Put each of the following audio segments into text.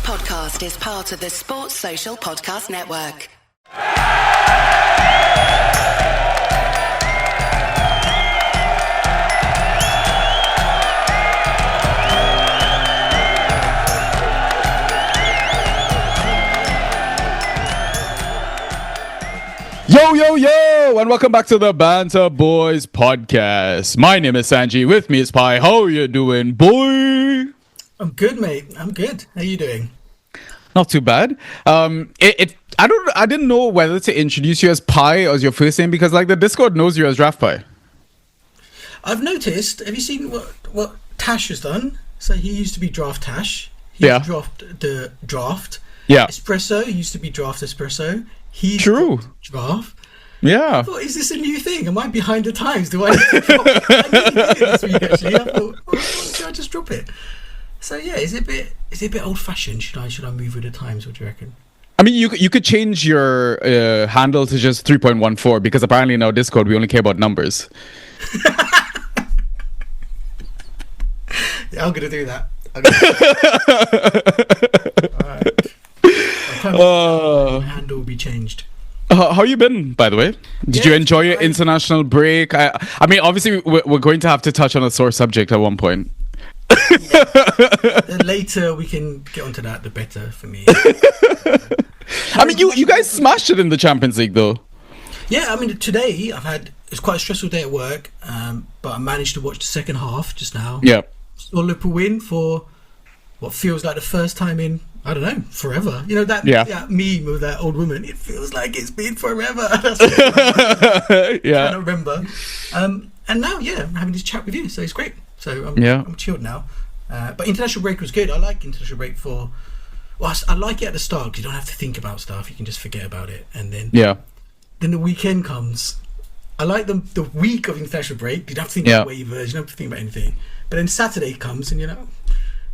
podcast is part of the Sports Social Podcast Network. Yo, and welcome back to the Banter Boys podcast. My name is Sanji. With me is Pi. How are you doing, boy? I'm good, mate. I'm good. How you doing? Not too bad. I didn't know whether to introduce you as Pi or as your first name because like the Discord knows you as Draft Pi. I've noticed. Have you seen what Tash has done? So he used to be Draft Tash. He's dropped the Draft. Yeah. Espresso used to be Draft Espresso. He's True. Draft. Yeah. I thought, is this a new thing? Am I behind the times? Do I need to drop it? I nearly did it this week, actually. I thought, should I just drop it? So yeah, is it a bit old fashioned? Should I move with the times? What do you reckon? I mean, you could change your handle to just 3.14 because apparently in our Discord we only care about numbers. Yeah, I'm gonna do that. Alright. My handle will be changed. How you been, by the way? Did you enjoy your international break? I mean, obviously we're going to have to touch on a sore subject at one point. The later we can get onto that, the better for me. I mean, you guys smashed it in the Champions League, though. Yeah, I mean, today it's quite a stressful day at work, but I managed to watch the second half just now. Yeah. Saw Liverpool win for what feels like the first time in, I don't know, forever. You know, that meme of that old woman, it feels like it's been forever. That's what yeah. I don't remember. And now, I'm having this chat with you, so it's great. So I'm chilled now. But international break was good. I like international break I like it at the start because you don't have to think about stuff. You can just forget about it. And then the weekend comes. I like the week of international break. You don't have to think about waivers. You don't have to think about anything. But then Saturday comes and you're like, oh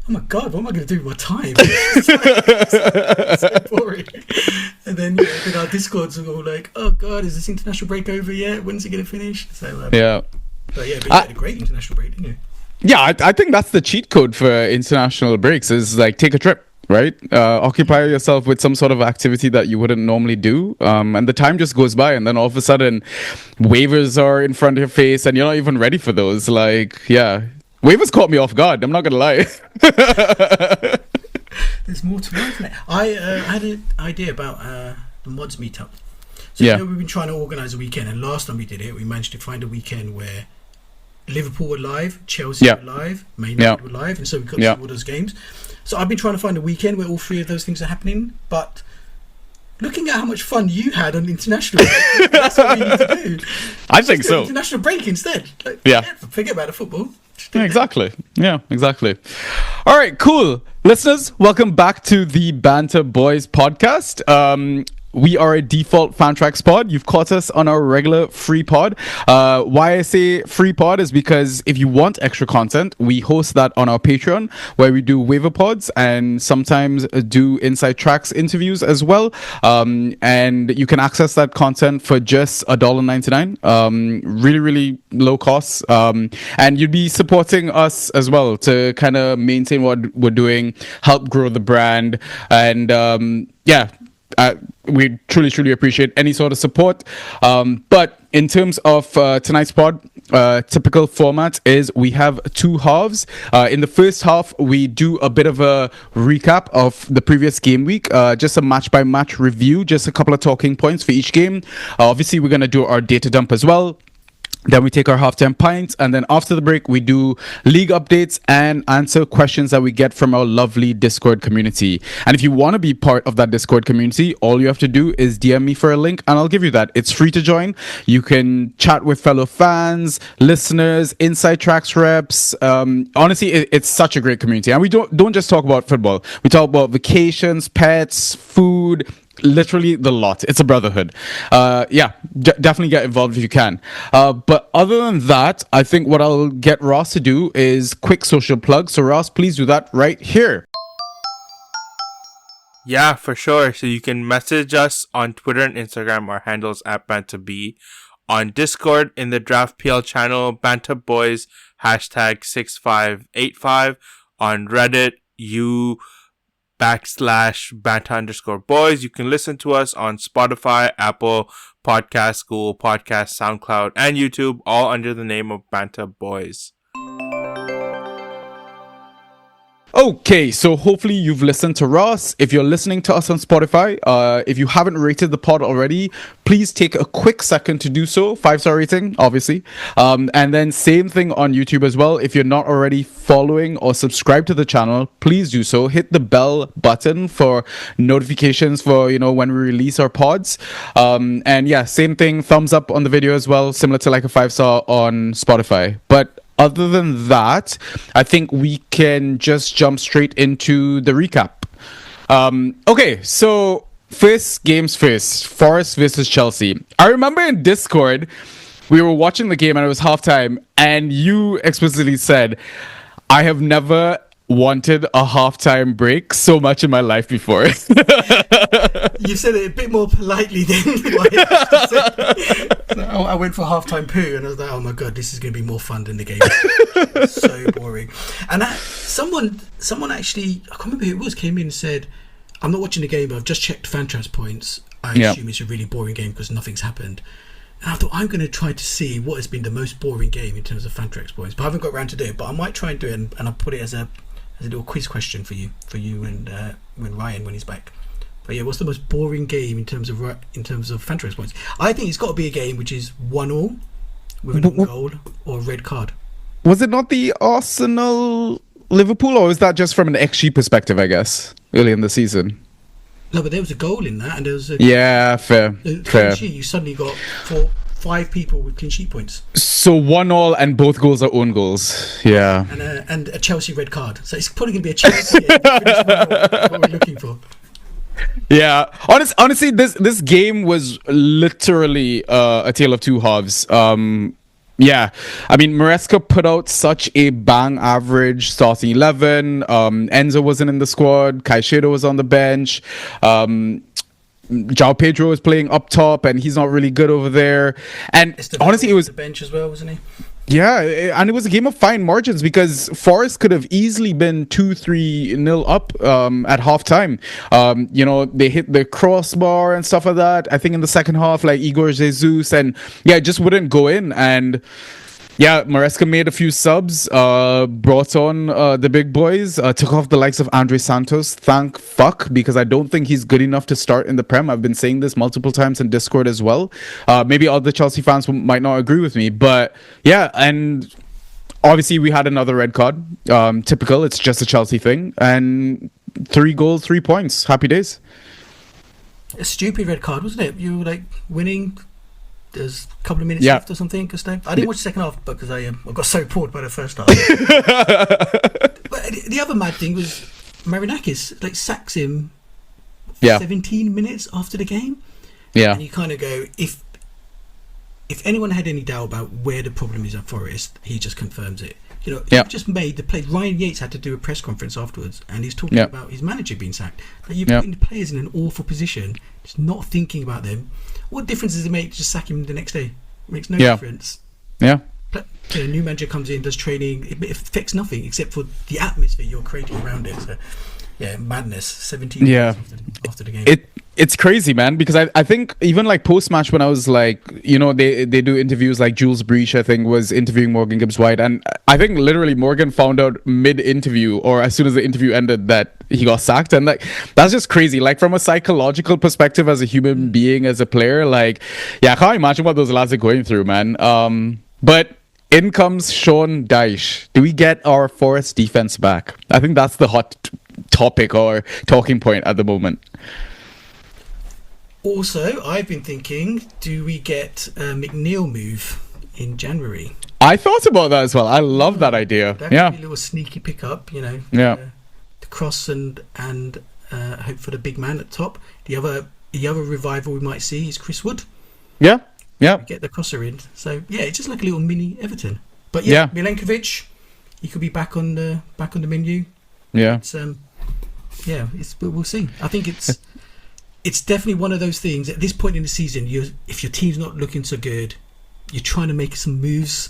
my God, what am I going to do with my time? It's so boring. And then our Discords are all like, oh God, is this international break over yet? When's it going to finish? So But you had a great international break, didn't you? Yeah, I think that's the cheat code for international breaks is like take a trip, right? Occupy yourself with some sort of activity that you wouldn't normally do. And the time just goes by and then all of a sudden waivers are in front of your face and you're not even ready for those. Waivers caught me off guard. I'm not going to lie. There's more to life, mate. I had an idea about the mods meetup. So we've been trying to organise a weekend, and last time we did it, we managed to find a weekend where Liverpool were live, Chelsea were live, Man United were live, and so we got to see all those games. So I've been trying to find a weekend where all three of those things are happening, but looking at how much fun you had on international break, that's what we need to do. I think so. International break instead. Forget about the football. Exactly. Yeah, exactly. All right, cool. Listeners, welcome back to the Banter Boys podcast. We are a default fan tracks pod. You've caught us on our regular free pod. Why I say free pod is because if you want extra content, we host that on our Patreon where we do waiver pods and sometimes do inside tracks interviews as well. And you can access that content for just $1.99. Really, really low costs. And you'd be supporting us as well to kind of maintain what we're doing, help grow the brand, and we truly appreciate any sort of support. But in terms of tonight's pod, typical format is we have two halves. In the first half, we do a bit of a recap of the previous game week, just a match-by-match review, just a couple of talking points for each game. Obviously, we're going to do our data dump as well. Then we take our halftime pints, and then after the break, we do league updates and answer questions that we get from our lovely Discord community. And if you want to be part of that Discord community, all you have to do is DM me for a link, and I'll give you that. It's free to join. You can chat with fellow fans, listeners, Inside Tracks reps. Honestly, it's such a great community. And we don't just talk about football. We talk about vacations, pets, food, literally the lot. It's a brotherhood. Definitely get involved if you can. But other than that, I think what I'll get Ross to do is quick social plug. So Ross, please do that right here. Yeah, for sure. So you can message us on Twitter and Instagram. Our handles at BanterB. On Discord in the Draft PL channel, BanterBoys #6585. On Reddit, you /Banta_boys. You can listen to us on Spotify, Apple Podcasts, Google Podcasts, SoundCloud, and YouTube, all under the name of Banta Boys. Okay, so hopefully you've listened to Ross. If you're listening to us on Spotify, if you haven't rated the pod already, please take a quick second to do so. 5-star rating, obviously. And then same thing on YouTube as well. If you're not already following or subscribed to the channel, please do so. Hit the bell button for notifications for, when we release our pods. And yeah, same thing, thumbs up on the video as well, similar to like a 5-star on Spotify. But other than that, I think we can just jump straight into the recap. Okay, so first games first. Forest versus Chelsea. I remember in Discord, we were watching the game and it was halftime, and you explicitly said, I have never wanted a halftime break so much in my life before. You said it a bit more politely than what I said. I went for halftime poo and I was like, oh my god, this is going to be more fun than the game. So boring. And someone actually, I can't remember who it was, came in and said, I'm not watching the game, but I've just checked Fantrax points. I assume it's a really boring game because nothing's happened. And I thought, I'm going to try to see what has been the most boring game in terms of Fantrax points, but I haven't got around to do it. But I might try and do it, and I'll put it as a little quiz question for you and when Ryan, when he's back. But yeah, what's the most boring game in terms of Fantrax points? I think it's got to be a game which is 1-1 with an own goal or a red card. Was it not the Arsenal Liverpool, or is that just from an XG perspective, I guess, early in the season? No, but there was a goal in that, and there was a fair. Clean sheet. You suddenly got 5 people with clean sheet points. So 1-1 and both goals are own goals. Yeah. And a Chelsea red card. So it's probably going to be a Chelsea game. What we're looking for. Yeah, honestly, this game was literally a tale of two halves. Yeah, I mean, Maresca put out such a bang average starting 11. Enzo wasn't in the squad. Caicedo was on the bench. João Pedro was playing up top, and he's not really good over there. And honestly, it was the bench as well, wasn't he? Yeah, and it was a game of fine margins because Forest could have easily been 2-3-0 up at halftime. They hit the crossbar and stuff like that. I think in the second half, like Igor Jesus, and yeah, it just wouldn't go in. And yeah, Maresca made a few subs, brought on the big boys, took off the likes of Andre Santos. Thank fuck, because I don't think he's good enough to start in the Prem. I've been saying this multiple times in Discord as well. Maybe other Chelsea fans might not agree with me, but yeah, and obviously we had another red card. Typical, it's just a Chelsea thing. And 3 goals, 3 points. Happy days. A stupid red card, wasn't it? You were like winning. There's a couple of minutes left or something. I didn't watch the second half because I got so bored by the first half. But the other mad thing was Marinakis sacks him 17 minutes after the game. Yeah, and you kind of go, if anyone had any doubt about where the problem is at Forest, he just confirms it. He just made the play. Ryan Yates had to do a press conference afterwards, and he's talking about his manager being sacked. Like, you're putting the players in an awful position, just not thinking about them. What difference does it make to just sack him the next day? It makes no difference. Yeah. But, new manager comes in, does training. It affects nothing except for the atmosphere you're creating around it. So, yeah, madness. 17 years after the game. It's crazy, man, because I think even like post-match when I was like, they do interviews, like Jules Breach, I think, was interviewing Morgan Gibbs-White, and I think literally Morgan found out mid-interview or as soon as the interview ended that he got sacked, and like that's just crazy. Like from a psychological perspective as a human being, as a player, like, yeah, I can't imagine what those lads are going through, man. But in comes Sean Dyche. Do we get our Forest defense back? I think that's the hot topic or talking point at the moment. Also, I've been thinking, do we get a McNeil move in January? I thought about that as well. I love that idea. That could be a little sneaky pickup, the cross and hope for the big man at the top. The other revival we might see is Chris Wood. Yeah. Get the crosser in. So yeah, it's just like a little mini Everton. But yeah, Milenkovic, he could be back on the menu. Yeah. We'll see. I think it's definitely one of those things. At this point in the season, if your team's not looking so good, you're trying to make some moves.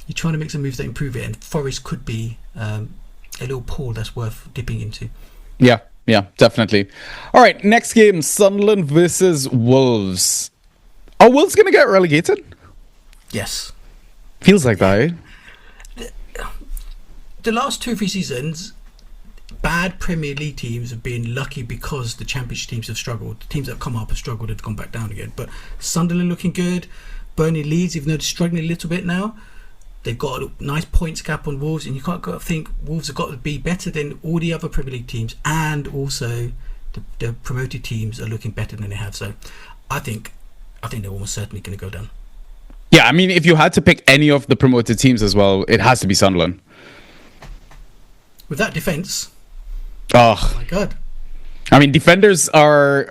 You're trying to make some moves that improve it, and Forest could be a little pool that's worth dipping into. Yeah, Yeah, definitely. All right, next game, Sunderland versus Wolves. Are Wolves going to get relegated? Yes. Feels like that, eh? The last 2 or 3 seasons, bad Premier League teams have been lucky because the Championship teams have struggled. The teams that have come up have struggled and gone back down again. But Sunderland looking good. Burnley, Leeds, even though they're struggling a little bit now, they've got a nice points gap on Wolves, and you can't think Wolves have got to be better than all the other Premier League teams, and also the promoted teams are looking better than they have. So I think they're almost certainly going to go down. Yeah, I mean, if you had to pick any of the promoted teams as well, it has to be Sunderland. With that defence, oh my God. I mean, defenders are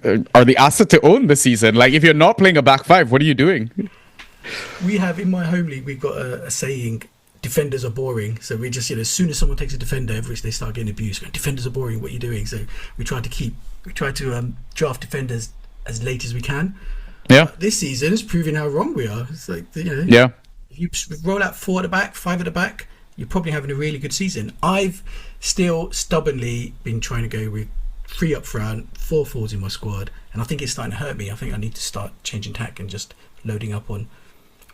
the asset to own this season. Like, if you're not playing a back five, what are you doing? We have, in my home league, we've got a saying, defenders are boring. So we just, as soon as someone takes a defender, they start getting abused. Defenders are boring, what are you doing? So we try to draft defenders as late as we can. Yeah. This season is proving how wrong we are. It's like, yeah. If you roll out 4 at the back, 5 at the back, you're probably having a really good season. I've still stubbornly been trying to go with 3 up front, 4 forwards in my squad, and I think it's starting to hurt me. I think I need to start changing tack and just loading up on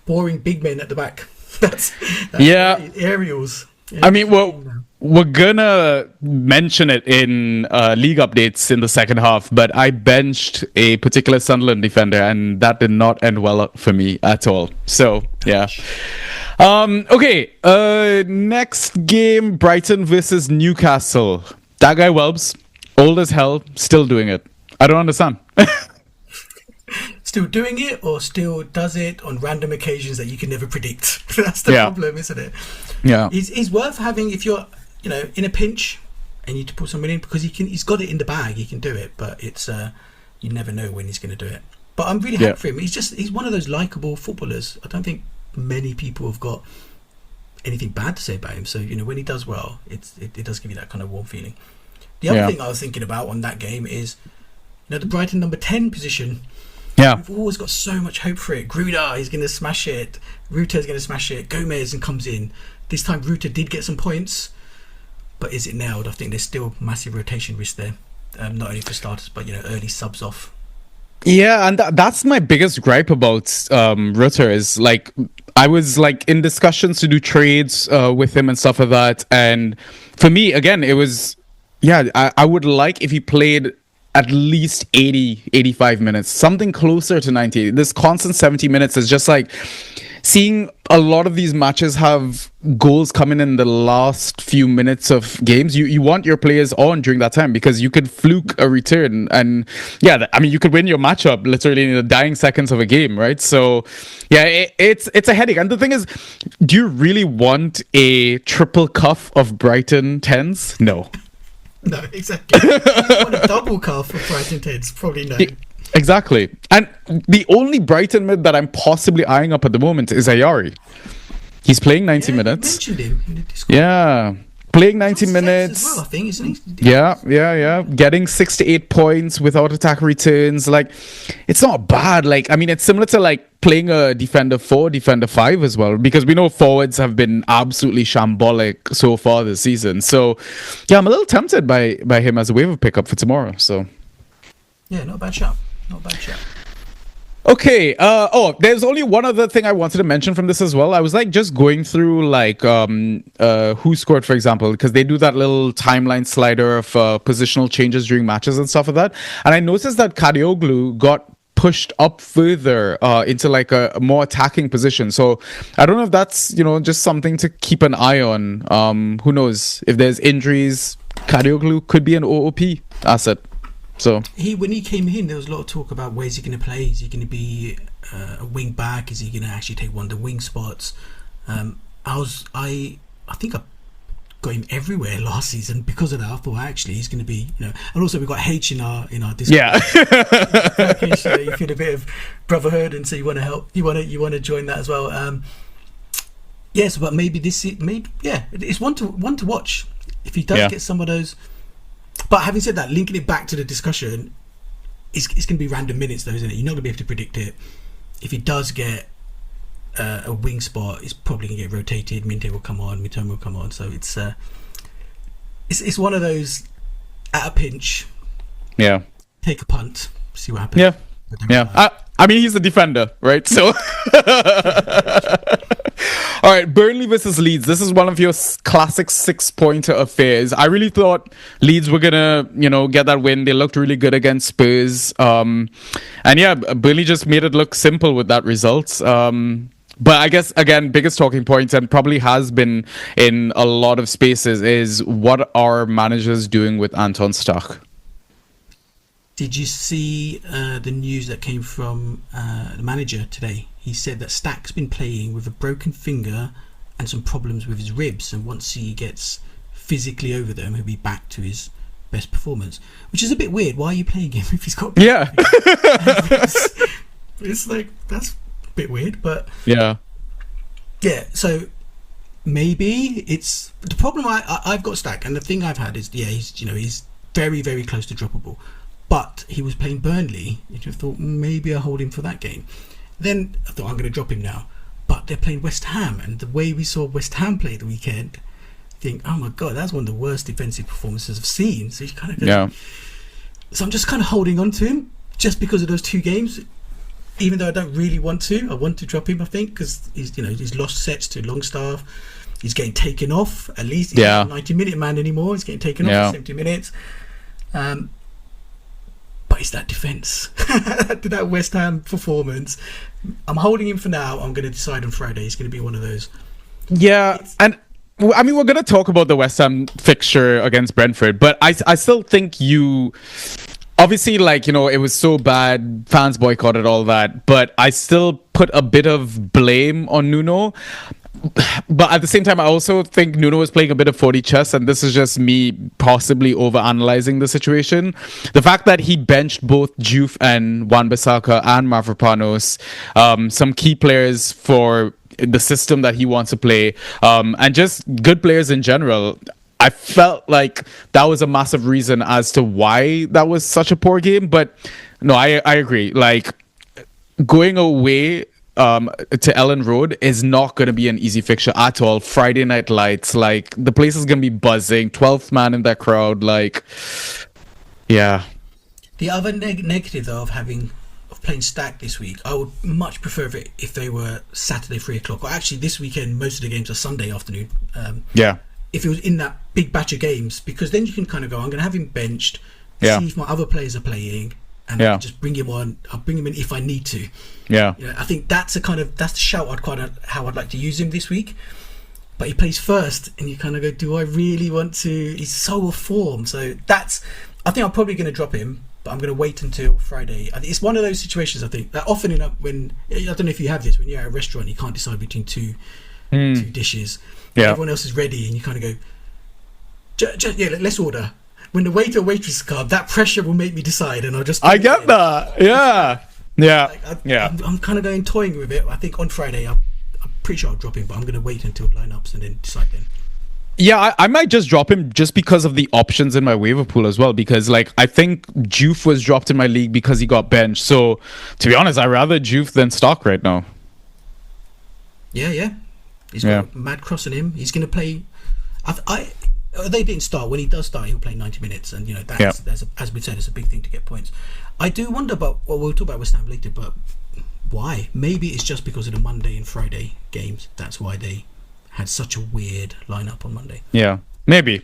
boring big men at the back. that's yeah. Aerials. I mean, we're gonna mention it in league updates in the second half, but I benched a particular Sunderland defender, and that did not end well for me at all. So, yeah. Okay, next game, Brighton versus Newcastle. That guy Welbs, old as hell, still doing it. I don't understand. Still doing it, or still does it on random occasions that you can never predict. That's the problem, isn't it? Yeah. He's worth having if you're, in a pinch and you need to put someone in, because he's got it in the bag, he can do it, but it's you never know when he's going to do it. But I'm really happy for him. He's one of those likable footballers. I don't think many people have got anything bad to say about him. So, when he does well, it does give you that kind of warm feeling. The other thing I was thinking about on that game is, the Brighton number 10 position. Yeah. We've always got so much hope for it. Gruda is going to smash it. Ruter's going to smash it. Gomez and comes in. This time Ruter did get some points, but is it nailed? I think there's still massive rotation risk there. Not only for starters, but early subs off. Yeah, and that's my biggest gripe about Rutter is I was in discussions to do trades with him and stuff like that, and for me again it was I would like if he played at least 85 minutes, something closer to 90. This constant 70 minutes is just seeing a lot of these matches have goals coming in the last few minutes of games. You want your players on during that time because you could fluke a return, and you could win your matchup literally in the dying seconds of a game, right? So it's a headache. And the thing is, do you really want a triple cuff of Brighton 10s? No. No, exactly. You want a double cuff of Brighton 10s? Probably no. Exactly. And the only Brighton mid that I'm possibly eyeing up at the moment is Ayari. He's playing 90 minutes. You mentioned him in the Discord. Yeah. Playing 90 minutes. As well, I think, isn't he? Yeah. Getting 6 to 8 points without attack returns. It's not bad. It's similar to playing a defender 4, defender 5 as well, because we know forwards have been absolutely shambolic so far this season. So, I'm a little tempted by him as a waiver pickup for tomorrow. So, yeah, not a bad shot. Okay. There's only one other thing I wanted to mention from this as well. I was just going through who scored, for example, because they do that little timeline slider of positional changes during matches and stuff like that. And I noticed that Kadioglu got pushed up further into a more attacking position. So I don't know if that's just something to keep an eye on. Who knows, if there's injuries, Kadioglu could be an OOP asset. So when he came in, there was a lot of talk about where's he going to play. Is he going to be a wing back? Is he going to actually take one of the wing spots? I think I got him everywhere last season because of that. I thought actually he's going to be, and also we've got H in our Discord. Yeah. You feel a bit of brotherhood, and so you want to help. You want to join that as well. Yes, but maybe it's one to watch if he does get some of those. But having said that, linking it back to the discussion, it's going to be random minutes though, isn't it? You're not going to be able to predict it. If he does get a wing spot, it's probably going to get rotated. Minte will come on, Mitoma will come on. So it's one of those at a pinch, take a punt, see what happens. I mean, he's a defender, right? So, all right, Burnley versus Leeds. This is one of your classic 6-pointer affairs. I really thought Leeds were gonna, get that win. They looked really good against Spurs, and Burnley just made it look simple with that result. But I guess, again, biggest talking point, and probably has been in a lot of spaces, is what are managers doing with Anton Stach? Did you see the news that came from the manager today? He said that Stack's been playing with a broken finger and some problems with his ribs, and once he gets physically over them, he'll be back to his best performance. Which is a bit weird. Why are you playing him if he's got? Yeah. It's like, that's a bit weird, but yeah. So maybe it's the problem. I've got Stack, and the thing I've had is he's very, very close to droppable. But he was playing Burnley. You just thought maybe I'll hold him for that game. Then I thought I'm going to drop him now. But they're playing West Ham, and the way we saw West Ham play the weekend, I think, oh my God, that's one of the worst defensive performances I've seen. So you kind of go, So I'm just kind of holding on to him just because of those 2 games. Even though I don't really want to, I want to drop him. I think because he's lost sets to Longstaff. He's getting taken off. At least he's not a 90-minute man anymore. He's getting taken off for 70 minutes. But it's that defence, that West Ham performance. I'm holding him for now. I'm going to decide on Friday. It's going to be one of those. Yeah, and I mean, we're going to talk about the West Ham fixture against Brentford, but I still think obviously, it was so bad, fans boycotted all that, but I still put a bit of blame on Nuno. But at the same time, I also think Nuno was playing a bit of 40 chess, and this is just me possibly over-analysing the situation. The fact that he benched both Juve and Wan-Bissaka and Mavropanos, some key players for the system that he wants to play, and just good players in general, I felt like that was a massive reason as to why that was such a poor game. But no, I agree. Going away to Ellen Road is not going to be an easy fixture at all. Friday night lights, the place is going to be buzzing. 12th man in that crowd, yeah. The other negative though of playing Stack this week, I would much prefer it if they were Saturday 3:00, or actually this weekend most of the games are Sunday afternoon. If it was in that big batch of games, because then you can kind of go, I'm going to have him benched, see if my other players are playing, and I'll just bring him on. I'll bring him in if I need to. I think that's the shout how I'd like to use him this week. But he plays first, and you kind of go, do I really want to? He's so off form. So I think I'm probably going to drop him, but I'm going to wait until Friday. I think it's one of those situations, I think, that often when, I don't know if you have this, when you're at a restaurant, you can't decide between two dishes. Everyone else is ready, and you kind of go, let's order. When the waiter or waitress come, that pressure will make me decide, and I'll just. I get that. I'm kind of toying with it. I think on Friday, I'm pretty sure I'll drop him, but I'm going to wait until lineups and then decide then. Yeah, I might just drop him just because of the options in my waiver pool as well. Because I think Juve was dropped in my league because he got benched. So to be honest, I'd rather Juve than Stock right now. Yeah. He's got mad cross on him. He's going to play. They didn't start. When he does start, he'll play 90 minutes, and as we said, it's a big thing to get points. I do wonder about. Well, we'll talk about West Ham later, but why? Maybe it's just because of the Monday and Friday games. That's why they had such a weird lineup on Monday. Yeah. Maybe.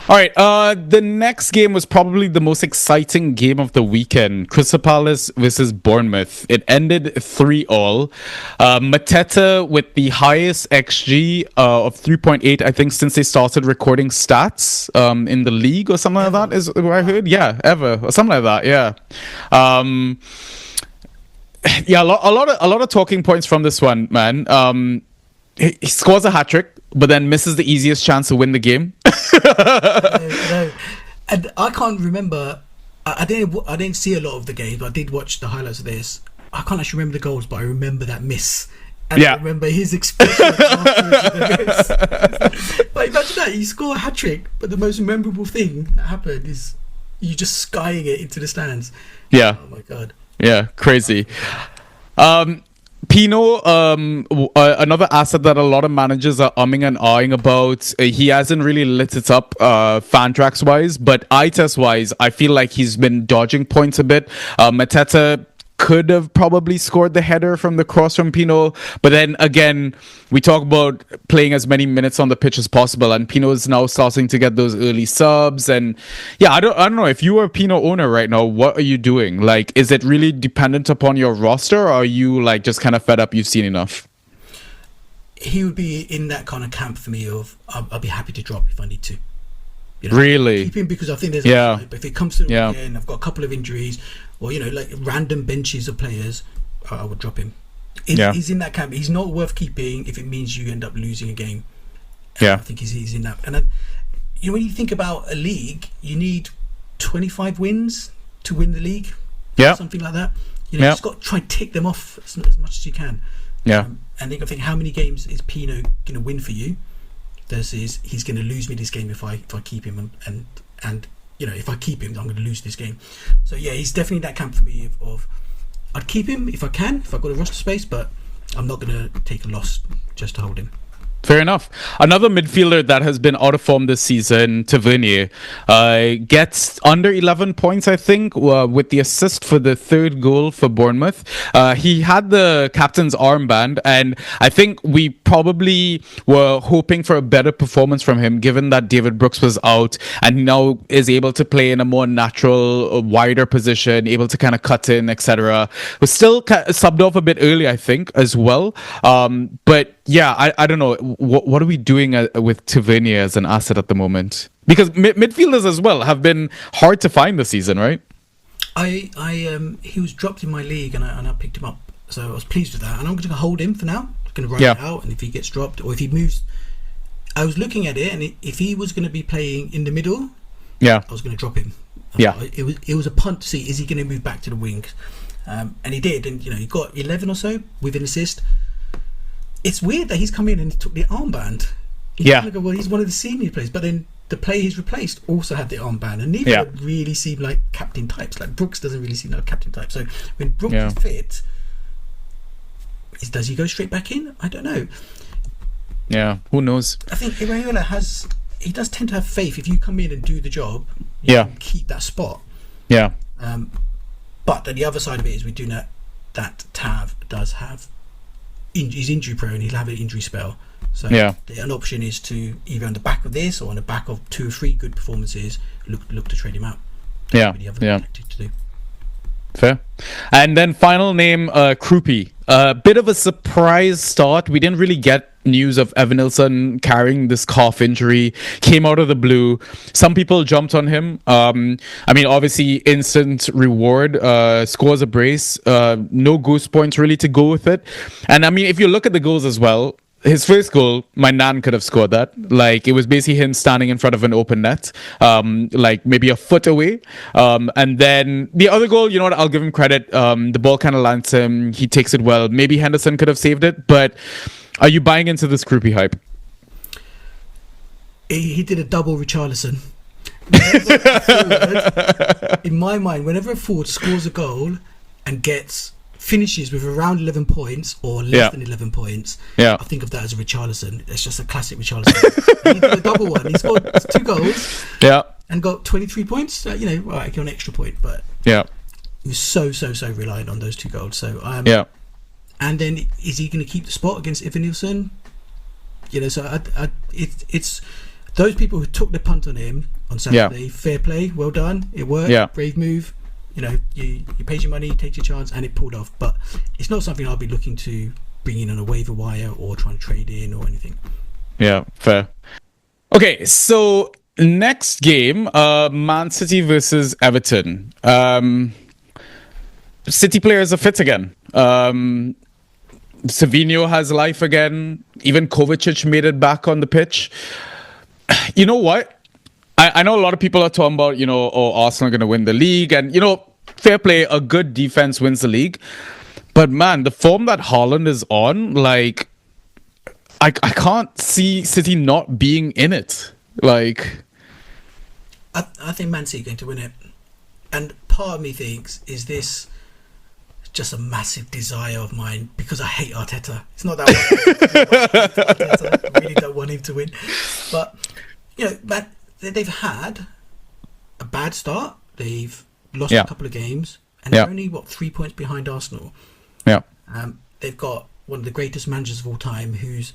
All right. The next game was probably the most exciting game of the weekend. Crystal Palace versus Bournemouth. It ended 3-3. Mateta with the highest XG of 3.8, I think, since they started recording stats in the league or something like that, is what I heard. Yeah, ever. Or something like that, yeah. A lot of talking points from this one, man. He scores a hat-trick, but then misses the easiest chance to win the game. No. And I can't remember. I didn't see a lot of the games, but I did watch the highlights of this. I can't actually remember the goals, but I remember that miss. And I remember his expression afterwards. But imagine that, you score a hat-trick, but the most memorable thing that happened is you just skying it into the stands. Yeah. Oh my God. Yeah, crazy. Pino, another asset that a lot of managers are umming and ahhing about. He hasn't really lit it up Fantrax wise, but eye test wise, I feel like he's been dodging points a bit. Mateta could have probably scored the header from the cross from Pino, but then again, we talk about playing as many minutes on the pitch as possible, and Pino is now starting to get those early subs. And yeah, I don't know, if you are a Pino owner right now, what are you doing? Like, is it really dependent upon your roster, or are you like just kind of fed up, you've seen enough? He would be in that kind of camp for me of I'll be happy to drop if I need to. You know, really? Keep him because I think there's upside, but if it comes to the weekend, I've got a couple of injuries, or like random benches of players, I would drop him. He's in that camp. He's not worth keeping if it means you end up losing a game. And I think he's in that. And when you think about a league, you need 25 wins to win the league. Something like that. You just got to try and tick them off as much as you can. And I think how many games is Pino going to win for you versus he's going to lose me this game if I keep him, and if I keep him, I'm going to lose this game. So he's definitely that camp for me of I'd keep him if I can, if I've got a roster space, but I'm not going to take a loss just to hold him. Fair enough. Another midfielder that has been out of form this season, Tavernier, gets under 11 points, I think, with the assist for the third goal for Bournemouth. He had the captain's armband, and I think we probably were hoping for a better performance from him, given that David Brooks was out and now is able to play in a more natural, wider position, able to kind of cut in, etc. Was still subbed off a bit early, I think, as well. But yeah, I don't know. What are we doing with Tavernier as an asset at the moment? Because midfielders as well have been hard to find this season, right? He was dropped in my league, and I picked him up, so I was pleased with that. And I'm going to hold him for now. I'm going to ride it out, and if he gets dropped or if he moves, I was looking at it, and if he was going to be playing in the middle, I was going to drop him. It was a punt to see is he going to move back to the wing, and he did, and he got 11 or so with an assist. It's weird that he's come in and he took the armband. Well, he's one of the senior players, but then the player he's replaced also had the armband, and neither really seem like captain types. Like Brooks doesn't really seem like a captain type. So when Brooks is fit, does he go straight back in? I don't know. Yeah, who knows? I think Iraola does tend to have faith. If you come in and do the job, you can keep that spot. Yeah. But the other side of it is we do know that Tav does have. He's injury prone. He'll have an injury spell. So an option is to either on the back of this or on the back of 2 or 3 good performances, look to trade him out. Tactic to do. Fair. And then final name, Krupi. A bit of a surprise start. We didn't really get news of Evanilson carrying this calf injury. Came out of the blue. Some people jumped on him. Obviously, instant reward. Scores a brace. No goose points really to go with it. And if you look at the goals as well, his first goal, my nan could have scored that. Like, it was basically him standing in front of an open net, like maybe a foot away. And then the other goal, you know what, I'll give him credit. The ball kind of lands him. He takes it well. Maybe Henderson could have saved it, but are you buying into this Krupi hype? He did a double Richarlison. In my mind, whenever a forward scores a goal and finishes with around 11 points or less than 11 points, I think of that as a Richarlison. It's just a classic Richarlison. He did a double one. He scored 2 goals and got 23 points. Right, got an extra point, but he was so reliant on those 2 goals. So and then is he going to keep the spot against Evanilson? So it's those people who took the punt on him on Saturday. Fair play, well done. It worked. Brave move. You paid your money, take your chance, and it pulled off. But it's not something I'll be looking to bring in on a waiver wire or try and trade in or anything. Yeah, fair. Okay, so next game, Man City versus Everton. City players are fit again. Savinho has life again. Even Kovacic made it back on the pitch. You know what? I know a lot of people are talking about, Arsenal are going to win the league. And, fair play, a good defense wins the league. But, man, the form that Haaland is on, like, I can't see City not being in it. Like, I think Man City are going to win it. And part of me thinks, is this just a massive desire of mine because I hate Arteta. It's not that I really don't want him to win. But, but they've had a bad start. They've lost a couple of games. And they're only, 3 points behind Arsenal. Yeah. They've got one of the greatest managers of all time who's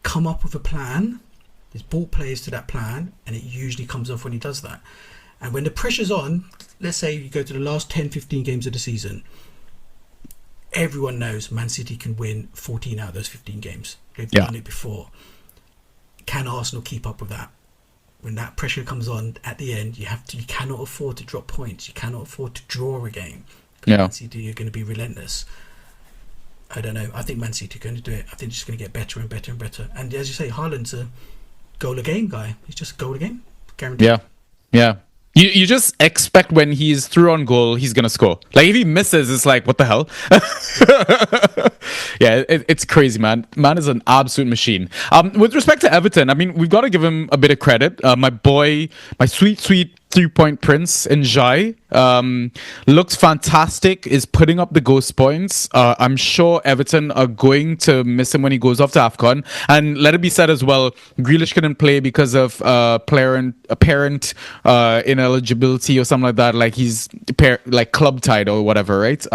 come up with a plan. He's brought players to that plan. And it usually comes off when he does that. And when the pressure's on, let's say you go to the last 10, 15 games of the season, everyone knows Man City can win 14 out of those 15 games. They've done it before. Can Arsenal keep up with that? When that pressure comes on at the end, you cannot afford to drop points. You cannot afford to draw a game. Man City are going to be relentless. I don't know. I think Man City are going to do it. I think it's just going to get better and better and better. And as you say, Haaland's a goal a game guy. He's just a goal a game, guaranteed. Yeah. You just expect when he's through on goal, he's going to score. Like, if he misses, it's like, what the hell? It's crazy, man. Man is an absolute machine. With respect to Everton, I mean, we've got to give him a bit of credit. My sweet 3-point prince in Jai looks fantastic, is putting up the ghost points. I'm sure Everton are going to miss him when he goes off to AFCON. And let it be said as well, Grealish couldn't play because of apparent ineligibility or something like that. Like, he's club tied or whatever, right?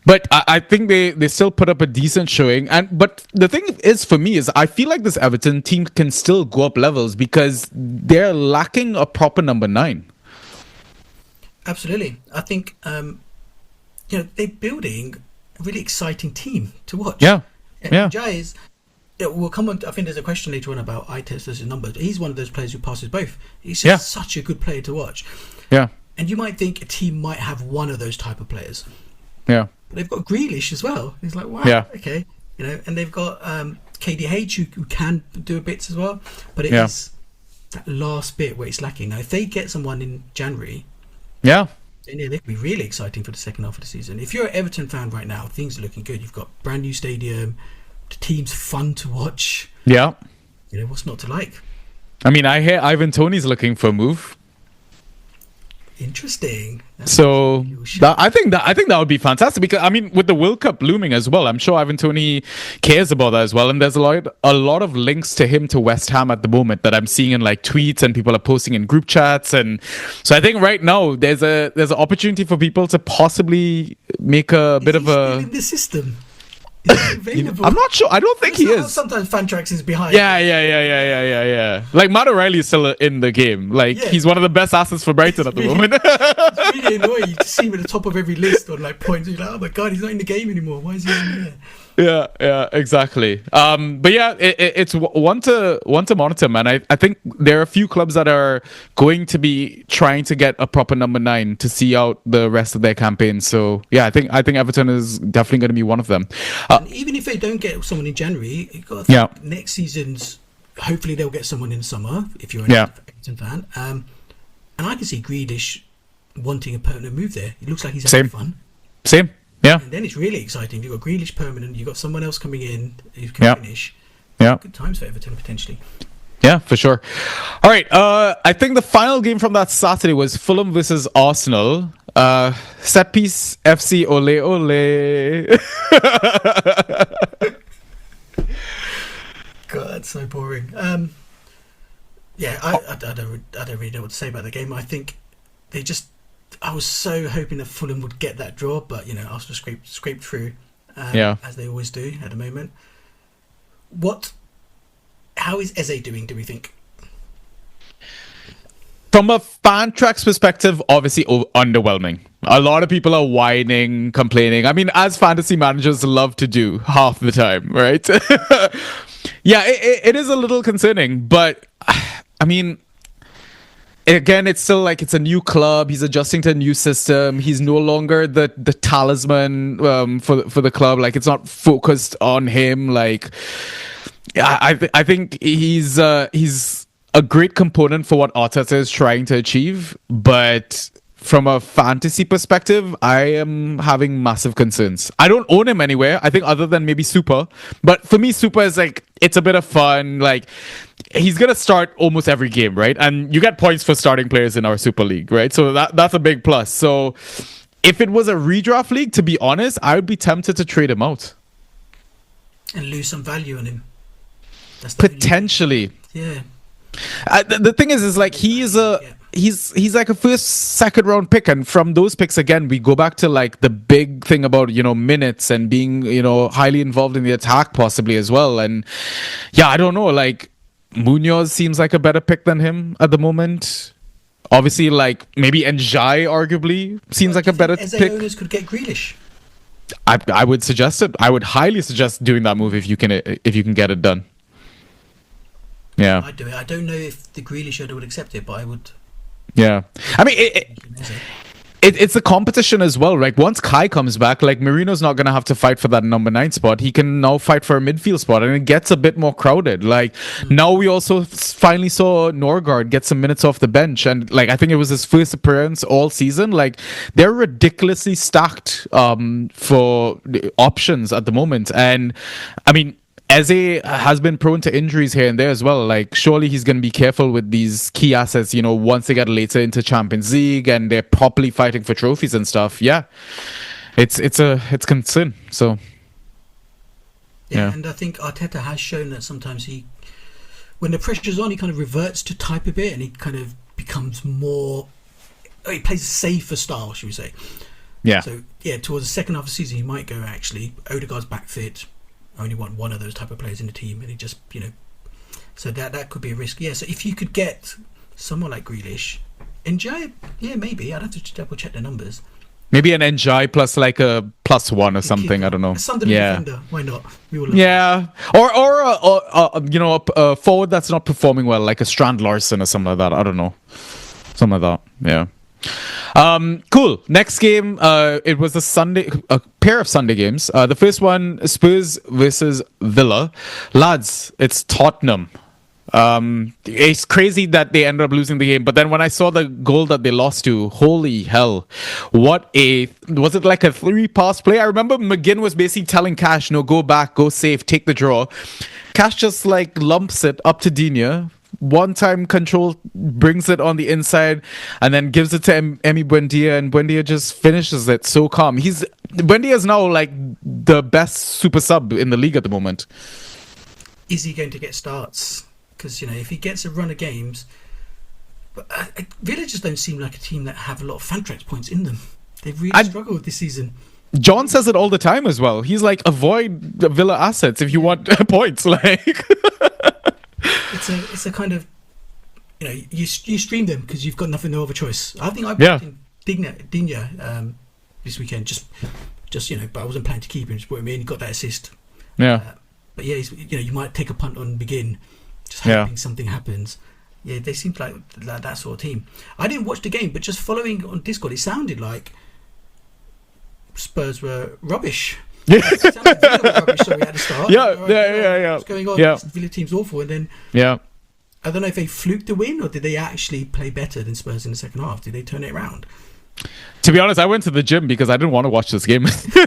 But I think they still put up a decent showing. But the thing is, for me, is I feel like this Everton team can still go up levels because they're lacking a proper number 9. Absolutely. I think they're building a really exciting team to watch. Yeah. Jai is, we'll come on. I think there's a question later on about eye test as a number. He's one of those players who passes both. He's just such a good player to watch. Yeah. And you might think a team might have one of those type of players. Yeah. But they've got Grealish as well. He's like, wow, okay. And they've got KDH who can do a bits as well. But it is that last bit where it's lacking. Now, if they get someone in January, then they could be really exciting for the second half of the season. If you're an Everton fan right now, things are looking good. You've got brand new stadium. The team's fun to watch. Yeah. What's not to like? I mean, I hear Ivan Toney's looking for a move. Interesting. So I think that would be fantastic because, I mean, with the World Cup looming as well, I'm sure Ivan Toney cares about that as well. And there's a lot of links to him to West Ham at the moment that I'm seeing in like tweets, and people are posting in group chats. And so I think right now there's an opportunity for people to possibly make a bit of a in the system. Available. I'm not sure. I don't think he is. Sometimes Fantrax is behind. Yeah. Like, Matt O'Reilly is still in the game. Like, he's one of the best assets for Brighton at the moment. It's really annoying to see him at the top of every list on like points. You're like, oh my god, he's not in the game anymore. Why is he in there? Yeah, exactly. But yeah, it's one to monitor, man. I think there are a few clubs that are going to be trying to get a proper number 9 to see out the rest of their campaign. So yeah, I think Everton is definitely going to be one of them. And even if they don't get someone in January, you've got to think next season's. Hopefully they'll get someone in the summer if you're an Everton fan. And I can see Grealish wanting a permanent move there. It looks like he's having fun. Same. Yeah. And then it's really exciting. You've got Grealish permanent. You've got someone else coming in who can finish. Yeah. Good times for Everton, potentially. Yeah, for sure. All right. I think the final game from that Saturday was Fulham versus Arsenal. Set piece FC ole ole. God, so boring. I don't really know what to say about the game. I think I was so hoping that Fulham would get that draw, but Arsenal scraped through, as they always do at the moment. How is Eze doing, do we think? From a Fantrax perspective, obviously underwhelming. A lot of people are whining, complaining. I mean, as fantasy managers love to do half the time, right? Yeah, it is a little concerning, but I mean, again, it's still like it's a new club. He's adjusting to a new system. He's no longer the talisman for the club. Like, it's not focused on him. Like, I think he's a great component for what Arteta is trying to achieve, but from a fantasy perspective, I am having massive concerns. I don't own him anywhere, I think, other than maybe Super. But for me, Super is like, it's a bit of fun. Like, he's going to start almost every game, right? And you get points for starting players in our Super League, right? So that's a big plus. So if it was a redraft league, to be honest, I would be tempted to trade him out. And lose some value on him. That's potentially. Yeah. The thing is like he's like a first, second round pick, and from those picks again, we go back to like the big thing about minutes and being highly involved in the attack possibly as well. And yeah, I don't know, like Munoz seems like a better pick than him at the moment. Obviously, like maybe Njai arguably seems like a better pick. Owners could get Grealish. I would suggest it. I would highly suggest doing that move if you can get it done. Yeah, I'd do it. I don't know if the Grealish owner would accept it, but I would. Yeah, I mean it's a competition as well, right? Once Kai comes back, like Marino's not gonna have to fight for that number 9 spot. He can now fight for a midfield spot, and it gets a bit more crowded. Like now we also finally saw Norgard get some minutes off the bench, and like I think it was his first appearance all season. Like they're ridiculously stacked for options at the moment, and I mean, Eze has been prone to injuries here and there as well. Like, surely he's going to be careful with these key assets, once they get later into Champions League and they're properly fighting for trophies and stuff. Yeah, it's concern. So, yeah. And I think Arteta has shown that sometimes when the pressure's on, he kind of reverts to type a bit and he kind of becomes more. He plays a safer style, should we say? Yeah. So, yeah, towards the second half of the season, he might go, actually, Odegaard's back fit. I only want one of those type of players in the team, and he just, so that could be a risk. Yeah, so if you could get someone like Grealish, Njai, yeah, maybe. I'd have to double check the numbers. Maybe an Njai plus like a +1 or something. I don't know. A Sunderland defender, why not? We will a forward that's not performing well, like a Strand Larson or something like that. I don't know, something like that. Yeah. Cool. Next game, it was a pair of Sunday games. The first one, Spurs versus Villa. Lads, it's Tottenham. It's crazy that they ended up losing the game, but then when I saw the goal that they lost to, holy hell, was it like a 3-pass play? I remember McGinn was basically telling Cash, no, go back, go safe, take the draw. Cash just like lumps it up to Digne. One-time control, brings it on the inside, and then gives it to Emi Buendia, and Buendia just finishes it so calm. Buendia is now like the best super sub in the league at the moment. Is he going to get starts? Because if he gets a run of games, but Villa just don't seem like a team that have a lot of Fantrax points in them. They've really struggled this season. John says it all the time as well. He's like, avoid the Villa assets if you want points. Like. It's a kind of, you stream them because you've got no other choice. I think I put in Digne this weekend, just but I wasn't planning to keep him. Just put him in, he got that assist. Yeah. But yeah, you might take a punt on begin, just hoping something happens. Yeah, they seem like that sort of team. I didn't watch the game, but just following on Discord, it sounded like Spurs were rubbish. Yeah. It sounded like Villa were rubbish, sorry, at the start. Yeah. What's going on? Yeah. This Villa team's awful, and then I don't know if they fluked the win or did they actually play better than Spurs in the second half? Did they turn it around? To be honest, I went to the gym because I didn't want to watch this game. Fair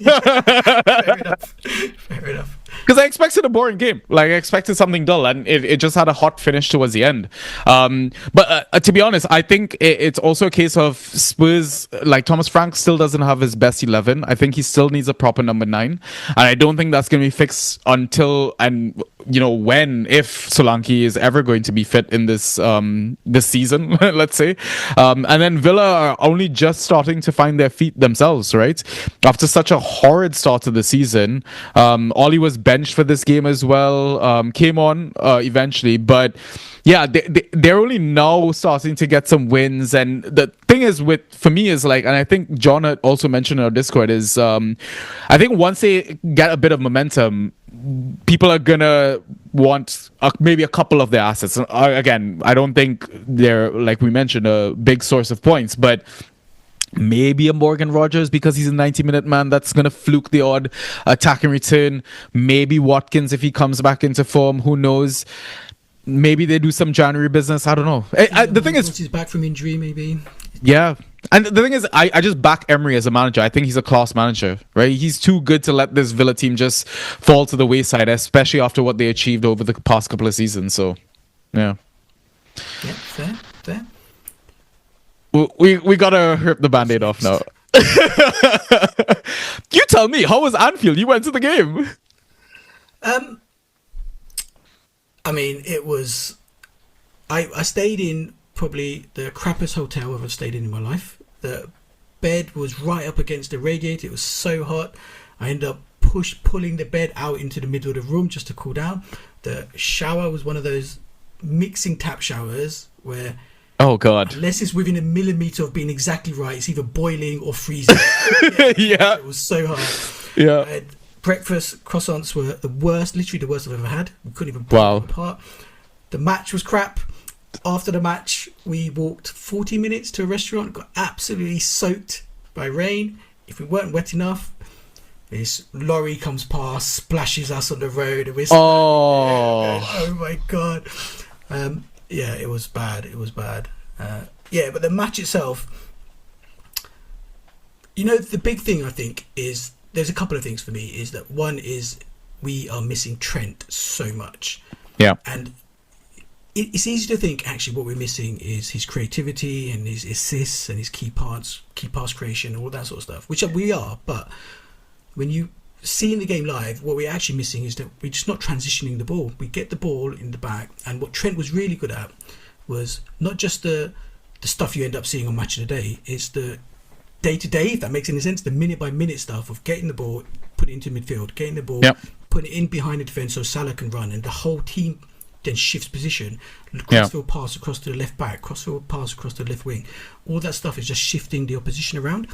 enough. Because I expected a boring game. Like, I expected something dull, and it just had a hot finish towards the end. But to be honest, I think it's also a case of Spurs, like Thomas Frank still doesn't have his best 11. I think he still needs a proper number 9. And I don't think that's going to be fixed until, and if Solanke is ever going to be fit in this season, let's say. And then Villa are only just starting to find their feet themselves, right? After such a horrid start to the season. Ollie was benched for this game as well, came on eventually, but yeah, they're only now starting to get some wins. And the thing is for me is like, and I think John had also mentioned in our Discord, is I think once they get a bit of momentum, people are gonna want maybe a couple of their assets. Again, I don't think they're, like we mentioned, a big source of points, but maybe a Morgan Rogers because he's a 90-minute man that's going to fluke the odd attack and return. Maybe Watkins if he comes back into form. Who knows? Maybe they do some January business. I don't know. The thing is, he's back from injury, maybe. Yeah. And the thing is, I just back Emery as a manager. I think he's a class manager, right? He's too good to let this Villa team just fall to the wayside, especially after what they achieved over the past couple of seasons. So, yeah. Yeah, fair. We gotta rip the Band-Aid off now. You tell me, how was Anfield? You went to the game. I mean, it was. I stayed in probably the crappiest hotel I've ever stayed in my life. The bed was right up against the radiator. It was so hot. I ended up pulling the bed out into the middle of the room just to cool down. The shower was one of those mixing tap showers where, oh god, unless it's within a millimeter of being exactly right, it's either boiling or freezing. Yeah, it was so hot. Yeah, breakfast croissants were the worst, literally the worst I've ever had. We couldn't even pull them apart. The match was crap. After the match, we walked 40 minutes to a restaurant, got absolutely soaked by rain. If we weren't wet enough, this lorry comes past, splashes us on the road, and we're oh my god. Yeah, it was bad. It was bad. Yeah, but the match itself, you know, the big thing I think is, there's a couple of things for me, is that one is we are missing Trent so much. Yeah. And it's easy to think actually what we're missing is his creativity and his assists and his key pass creation and all that sort of stuff, which we are. But when you see in the game live, what we're actually missing is that we're just not transitioning the ball. We get the ball in the back, and what Trent was really good at was not just the stuff you end up seeing on Match of the Day, it's the day-to-day, if that makes any sense, the minute-by-minute stuff of getting the ball, putting it into midfield, getting the ball, putting it in behind the defence so Salah can run, and the whole team then shifts position, crossfield pass across to the left back, crossfield pass across to the left wing. All that stuff is just shifting the opposition around.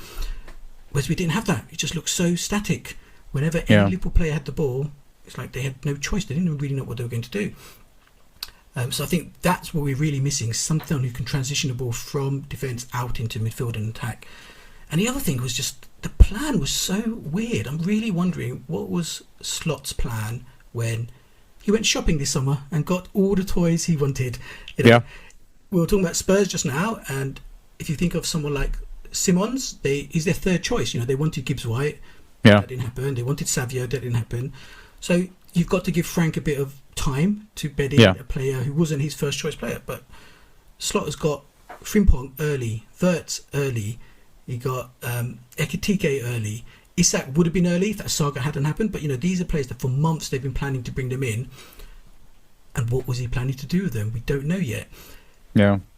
Whereas we didn't have that. It just looked so static. Whenever any Liverpool player had the ball, it's like they had no choice. They didn't really know what they were going to do. So I think that's what we're really missing, someone who can transition the ball from defence out into midfield and attack. And the other thing was just the plan was so weird. I'm really wondering what was Slot's plan when he went shopping this summer and got all the toys he wanted. You know, we were talking about Spurs just now, and if you think of someone like Simons, he's their third choice. You know, they wanted Gibbs White, that didn't happen. They wanted Savio, that didn't happen. So you've got to give Frank a bit of time to bed in a player who wasn't his first choice player. But Slot has got Frimpong early, Wirtz early, he got Ekitike early. Isak would have been early if that saga hadn't happened, but you know, these are players that for months they've been planning to bring them in, and what was he planning to do with them? We don't know yet.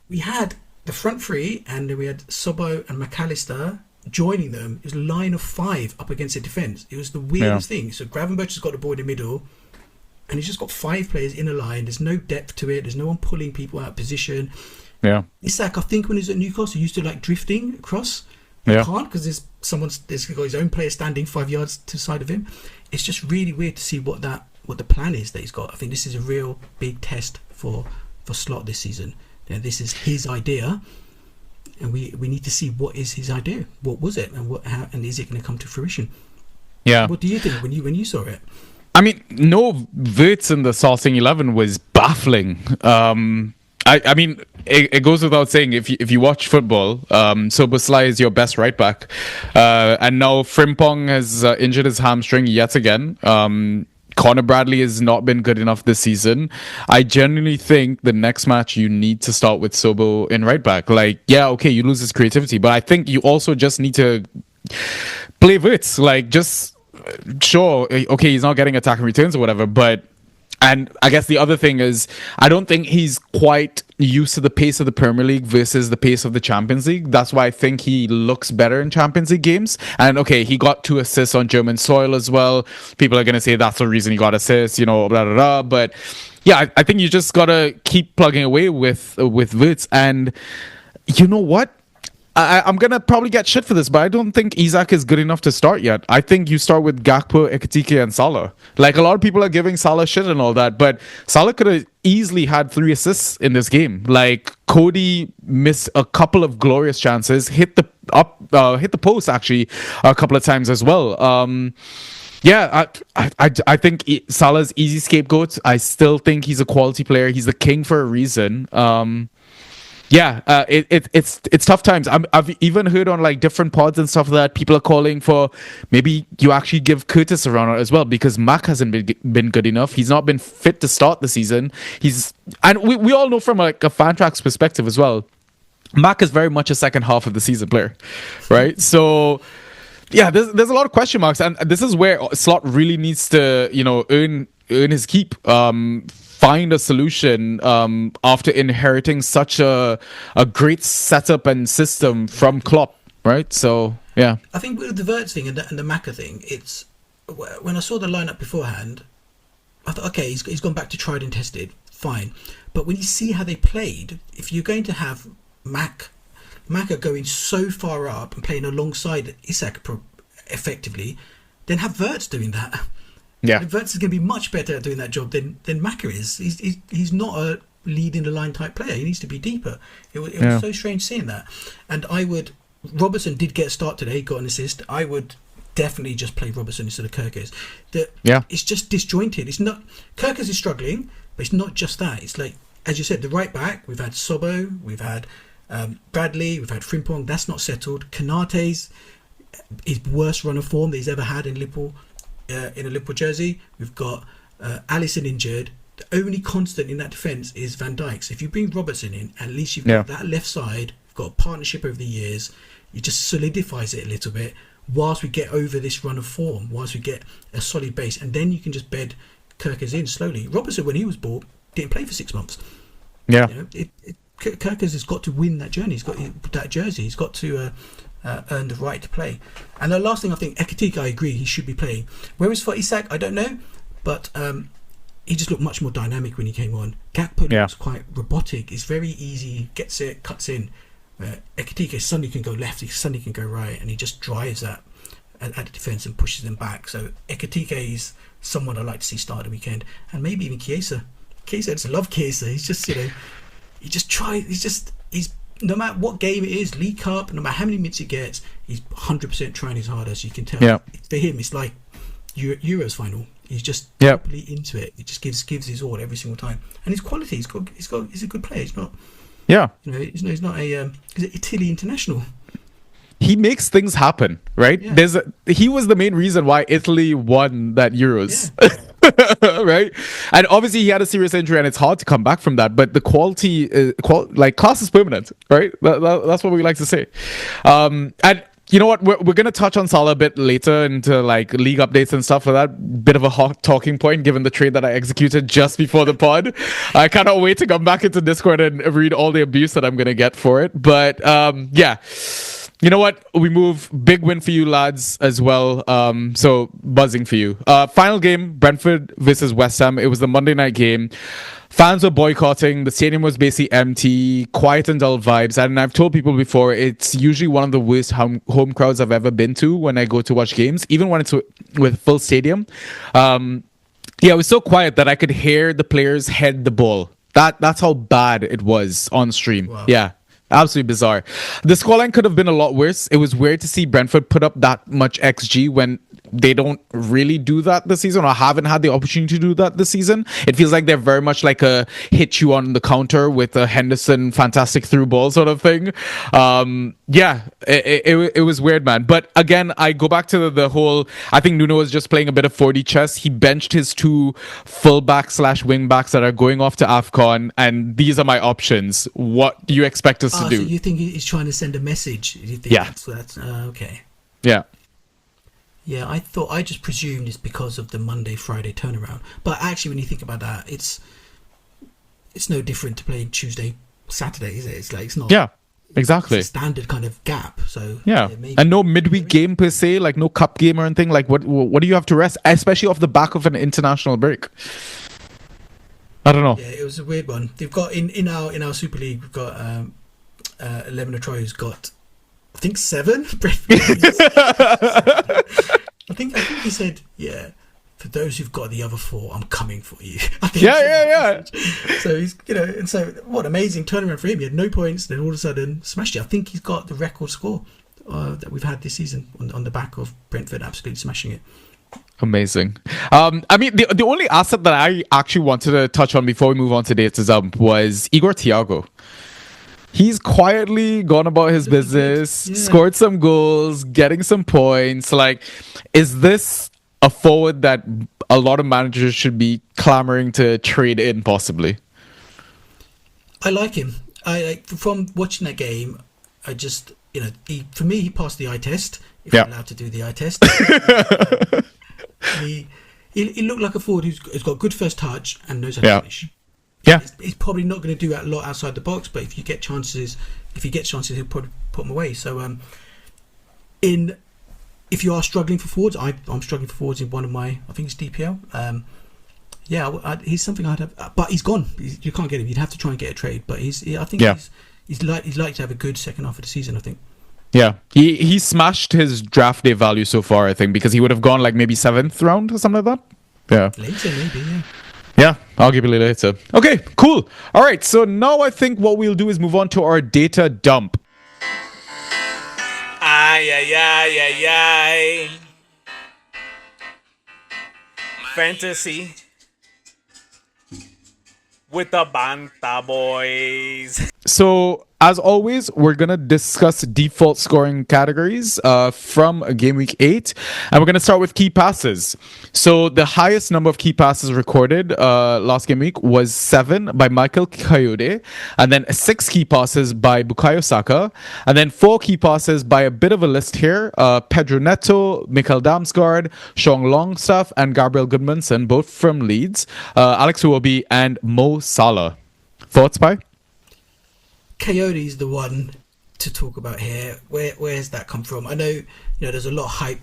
We had the front three, and then we had Sobo and McAllister joining them. It was a line of 5 up against the defence. It was the weirdest thing. So Gravenberch has got the ball in the middle, and he's just got 5 players in a line. There's no depth to it. There's no one pulling people out of position. Isak, I think when he was at Newcastle, he used to like drifting across. He can't, because there's got his own player standing 5 yards to the side of him. It's just really weird to see what the plan is that he's got. I think this is a real big test for Slot this season. You know, this is his idea, and we need to see what is his idea. What was it, and and is it going to come to fruition? What do you think when you saw it? I mean, no Wirtz in the starting 11 was baffling. I mean, it goes without saying, if you watch football, Szoboszlai is your best right back, and now Frimpong has injured his hamstring yet again. Connor Bradley has not been good enough this season. I genuinely think the next match you need to start with Sobo in right back. Like, okay, you lose his creativity, but I think you also just need to play Wirtz. Like, just sure, okay, he's not getting attacking returns or whatever, but. And I guess the other thing is, I don't think he's quite used to the pace of the Premier League versus the pace of the Champions League. That's why I think he looks better in Champions League games. And okay, he got 2 assists on German soil as well. People are going to say that's the reason he got assists, you know, blah, blah, blah. But yeah, I think you just got to keep plugging away with Wirtz. And you know what? I'm going to probably get shit for this, but I don't think Isak is good enough to start yet. I think you start with Gakpo, Ekitike, and Salah. Like, a lot of people are giving Salah shit and all that, but Salah could have easily had 3 assists in this game. Like, Cody missed a couple of glorious chances, hit the post, actually, a couple of times as well. I think Salah's easy scapegoat. I still think he's a quality player. He's the king for a reason. It's tough times. I've even heard on like different pods and stuff that people are calling for maybe you actually give Curtis a run as well, because Mac hasn't been good enough. He's not been fit to start the season. And we all know from like a Fantrax perspective as well. Mac is very much a second half of the season player, right? So, yeah, there's a lot of question marks, and this is where Slot really needs to, earn his keep. Find a solution after inheriting such a great setup and system from Klopp, right? So, yeah. I think with the Wirtz thing and the Maka thing, it's when I saw the lineup beforehand, I thought, okay, he's gone back to tried and tested, fine. But when you see how they played, if you're going to have Maka going so far up and playing alongside Isak effectively, then have Wirtz doing that. Yeah, Wirtz is going to be much better at doing that job than Maka is. He's not a lead in the line type player. He needs to be deeper. It was so strange seeing that. And Robertson did get a start today, got an assist. I would definitely just play Robertson instead of Kirkers. It's just disjointed. It's not Kirkers is struggling, but it's not just that. It's like, as you said, the right back. We've had Sobo, we've had Bradley, we've had Frimpong. That's not settled. Kanate's his worst run of form that he's ever had in Liverpool. In a Liverpool jersey, we've got Alisson injured. The only constant in that defence is Van Dijk. So if you bring Robertson in, at least you've got that left side. You've got a partnership over the years. It just solidifies it a little bit whilst we get over this run of form, whilst we get a solid base, and then you can just bed Kirkers in slowly. Robertson, when he was bought, didn't play for 6 months. Yeah, Kirkers has got to win that journey. He's got that jersey. He's got to earn the right to play. And the last thing, I think Ekitike, I agree, he should be playing. Whereas for Isak, I don't know, but he just looked much more dynamic when he came on. Gakpo looks quite robotic. It's very easy, gets it, cuts in. Ekitike suddenly can go left, he suddenly can go right, and he just drives that at the defence and pushes them back. So Ekitike is someone I'd like to see start the weekend, and maybe even Chiesa. I just love Chiesa. He's just, he just tries. He's no matter what game it is, League Cup, no matter how many minutes he gets, he's 100% trying his hardest. You can tell. Yeah. For him, it's like Euros final. He's just totally into it. He just gives his all every single time, and his quality. He's a good player. He's not. Yeah. He's not a. He's an Italy international. He makes things happen, right? Yeah. He was the main reason why Italy won that Euros. Yeah. Right, and obviously he had a serious injury and it's hard to come back from that, but the quality class is permanent, right? That's what we like to say. And you know what, we're going to touch on Salah a bit later into like league updates and stuff like that. Bit of a hot talking point given the trade that I executed just before the pod. I cannot wait to come back into Discord and read all the abuse that I'm going to get for it. But yeah, you know what? We move. Big win for you lads as well. So buzzing for you. Final game, Brentford versus West Ham. It was the Monday night game. Fans were boycotting. The stadium was basically empty, quiet and dull vibes. And I've told people before, it's usually one of the worst home crowds I've ever been to when I go to watch games, even when it's with full stadium. Yeah, it was so quiet that I could hear the players head the ball. That's how bad it was on stream. Wow. Yeah. Absolutely bizarre. The scoreline could have been a lot worse. It was weird to see Brentford put up that much XG when they don't really do that this season, or haven't had the opportunity to do that this season. It feels like they're very much like a hit you on the counter with a Henderson fantastic through ball sort of thing. Yeah, it was weird, man. But again, I go back to the whole, I think Nuno was just playing a bit of 4D chess. He benched his 2 fullbacks / wing backs that are going off to AFCON, and these are my options. What do you expect us to do? So you think he's trying to send a message? You think that's okay. Yeah. Yeah, I just presumed it's because of the Monday-Friday turnaround. But actually, when you think about that, it's no different to playing Tuesday-Saturday, is it? It's like, it's not. Yeah, exactly. It's a standard kind of gap. So yeah, and no midweek game per se, like no cup game or anything. Like what do you have to rest, especially off the back of an international break? I don't know. Yeah, it was a weird one. They've got in our Super League, we've got 11 Troy who's got, I think 7 I think he said, yeah, for those who've got the other 4, I'm coming for you. Yeah. So he's, and so what amazing turnaround for him. He had no points, then all of a sudden smashed it. I think he's got the record score that we've had this season on the back of Brentford absolutely smashing it. Amazing. I mean, the only asset that I actually wanted to touch on before we move on to Dates was Igor Thiago. He's quietly gone about his business, scored some goals, getting some points. Like, is this a forward that a lot of managers should be clamoring to trade in, possibly? I like him. from watching that game, I just, for me, he passed the eye test. If you're allowed to do the eye test. He looked like a forward who's got good first touch and knows how to finish. Yeah, he's probably not going to do that a lot outside the box, but if he gets chances, he'll probably put them away. So, if you are struggling for forwards, I'm struggling for forwards in one of my, I think it's DPL. He's something I'd have, but he's gone. You can't get him. You'd have to try and get a trade. But he's like to have a good second half of the season, I think. Yeah, he smashed his draft day value so far, I think, because he would have gone like maybe 7th round or something like that. Yeah. Later, maybe, yeah. Yeah, arguably later. Okay, cool. All right, so now I think what we'll do is move on to our data dump. Fantasy with the Banta Boys. So, as always, we're going to discuss default scoring categories from Game Week 8. And we're going to start with key passes. So, the highest number of key passes recorded last game week was 7 by Michael Coyote. And then 6 key passes by Bukayo Saka. And then 4 key passes by a bit of a list here. Pedro Neto, Mikhail Damsgaard, Sean Longstaff, and Gabriel Goodmanson, both from Leeds. Alex Iwobi and Mo Salah. Thoughts, Pi? Coyote's the one to talk about here. Where's that come from? I know, there's a lot of hype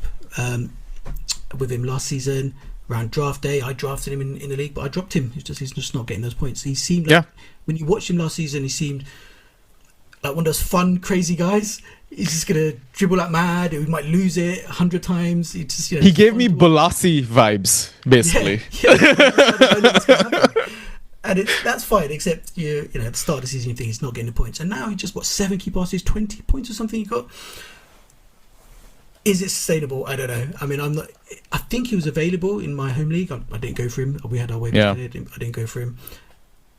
with him last season around draft day. I drafted him in the league, but I dropped him. He's just not getting those points. He seemed like, when you watched him last season, he seemed like one of those fun, crazy guys. He's just gonna dribble like mad. He might lose it 100 times. He gave me Bolasie vibes, basically. And that's fine, except at the start of the season you think he's not getting the points, and now he just 7 key passes, 20 points or something he got. Is it sustainable? I don't know. I mean, I think he was available in my home league. I didn't go for him. We had our way. I didn't go for him.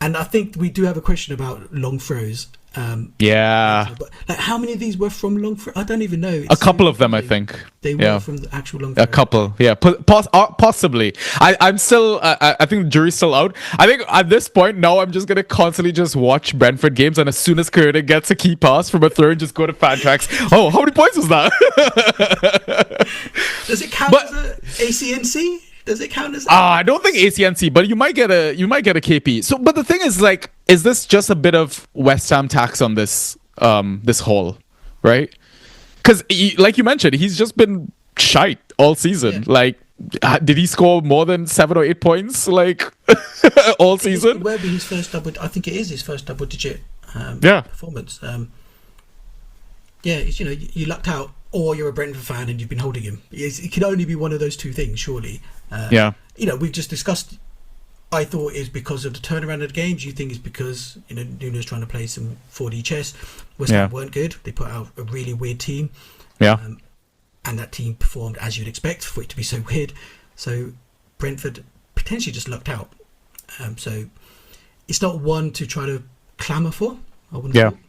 And I think we do have a question about long throws. But how many of these were from long throw? I don't even know. A couple of them, I think. They were from the actual long throw. A couple, yeah. Possibly. I'm still, I think the jury's still out. I think at this point, now I'm just going to constantly just watch Brentford games, and as soon as Coyote gets a key pass from a throw, just go to Fantrax. Oh, how many points was that? Does it count as a ACNC? Does it count as? I don't think ACNC, but you might get a KP. So, but the thing is, is this just a bit of West Ham tax on this haul, right? Because, like you mentioned, he's just been shite all season. Yeah. Did he score more than 7 or 8 points all season? It will be his first double. I think it is his first double-digit performance. You lucked out, or you're a Brentford fan and you've been holding him. It can only be one of those two things, surely. We've just discussed. I thought it's because of the turnaround of the games. You think it's because Nuno's trying to play some 4D chess. West Ham weren't good. They put out a really weird team. And that team performed as you'd expect for it to be so weird. So Brentford potentially just lucked out. So it's not one to try to clamour for. I wouldn't have thought.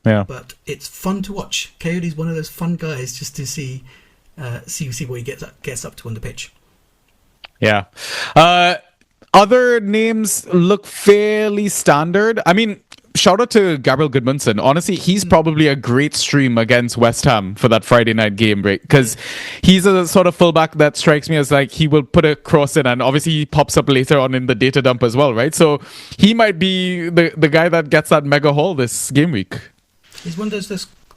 Yeah. But it's fun to watch. Coyote's one of those fun guys just to see what he gets up to on the pitch. Yeah. Other names look fairly standard. I mean, shout out to Gabriel Goodmanson. Honestly, he's probably a great stream against West Ham for that Friday night game, right? Because he's a sort of fullback that strikes me as he will put a cross in, and obviously he pops up later on in the data dump as well, right? So he might be the guy that gets that mega haul this game week. He's one of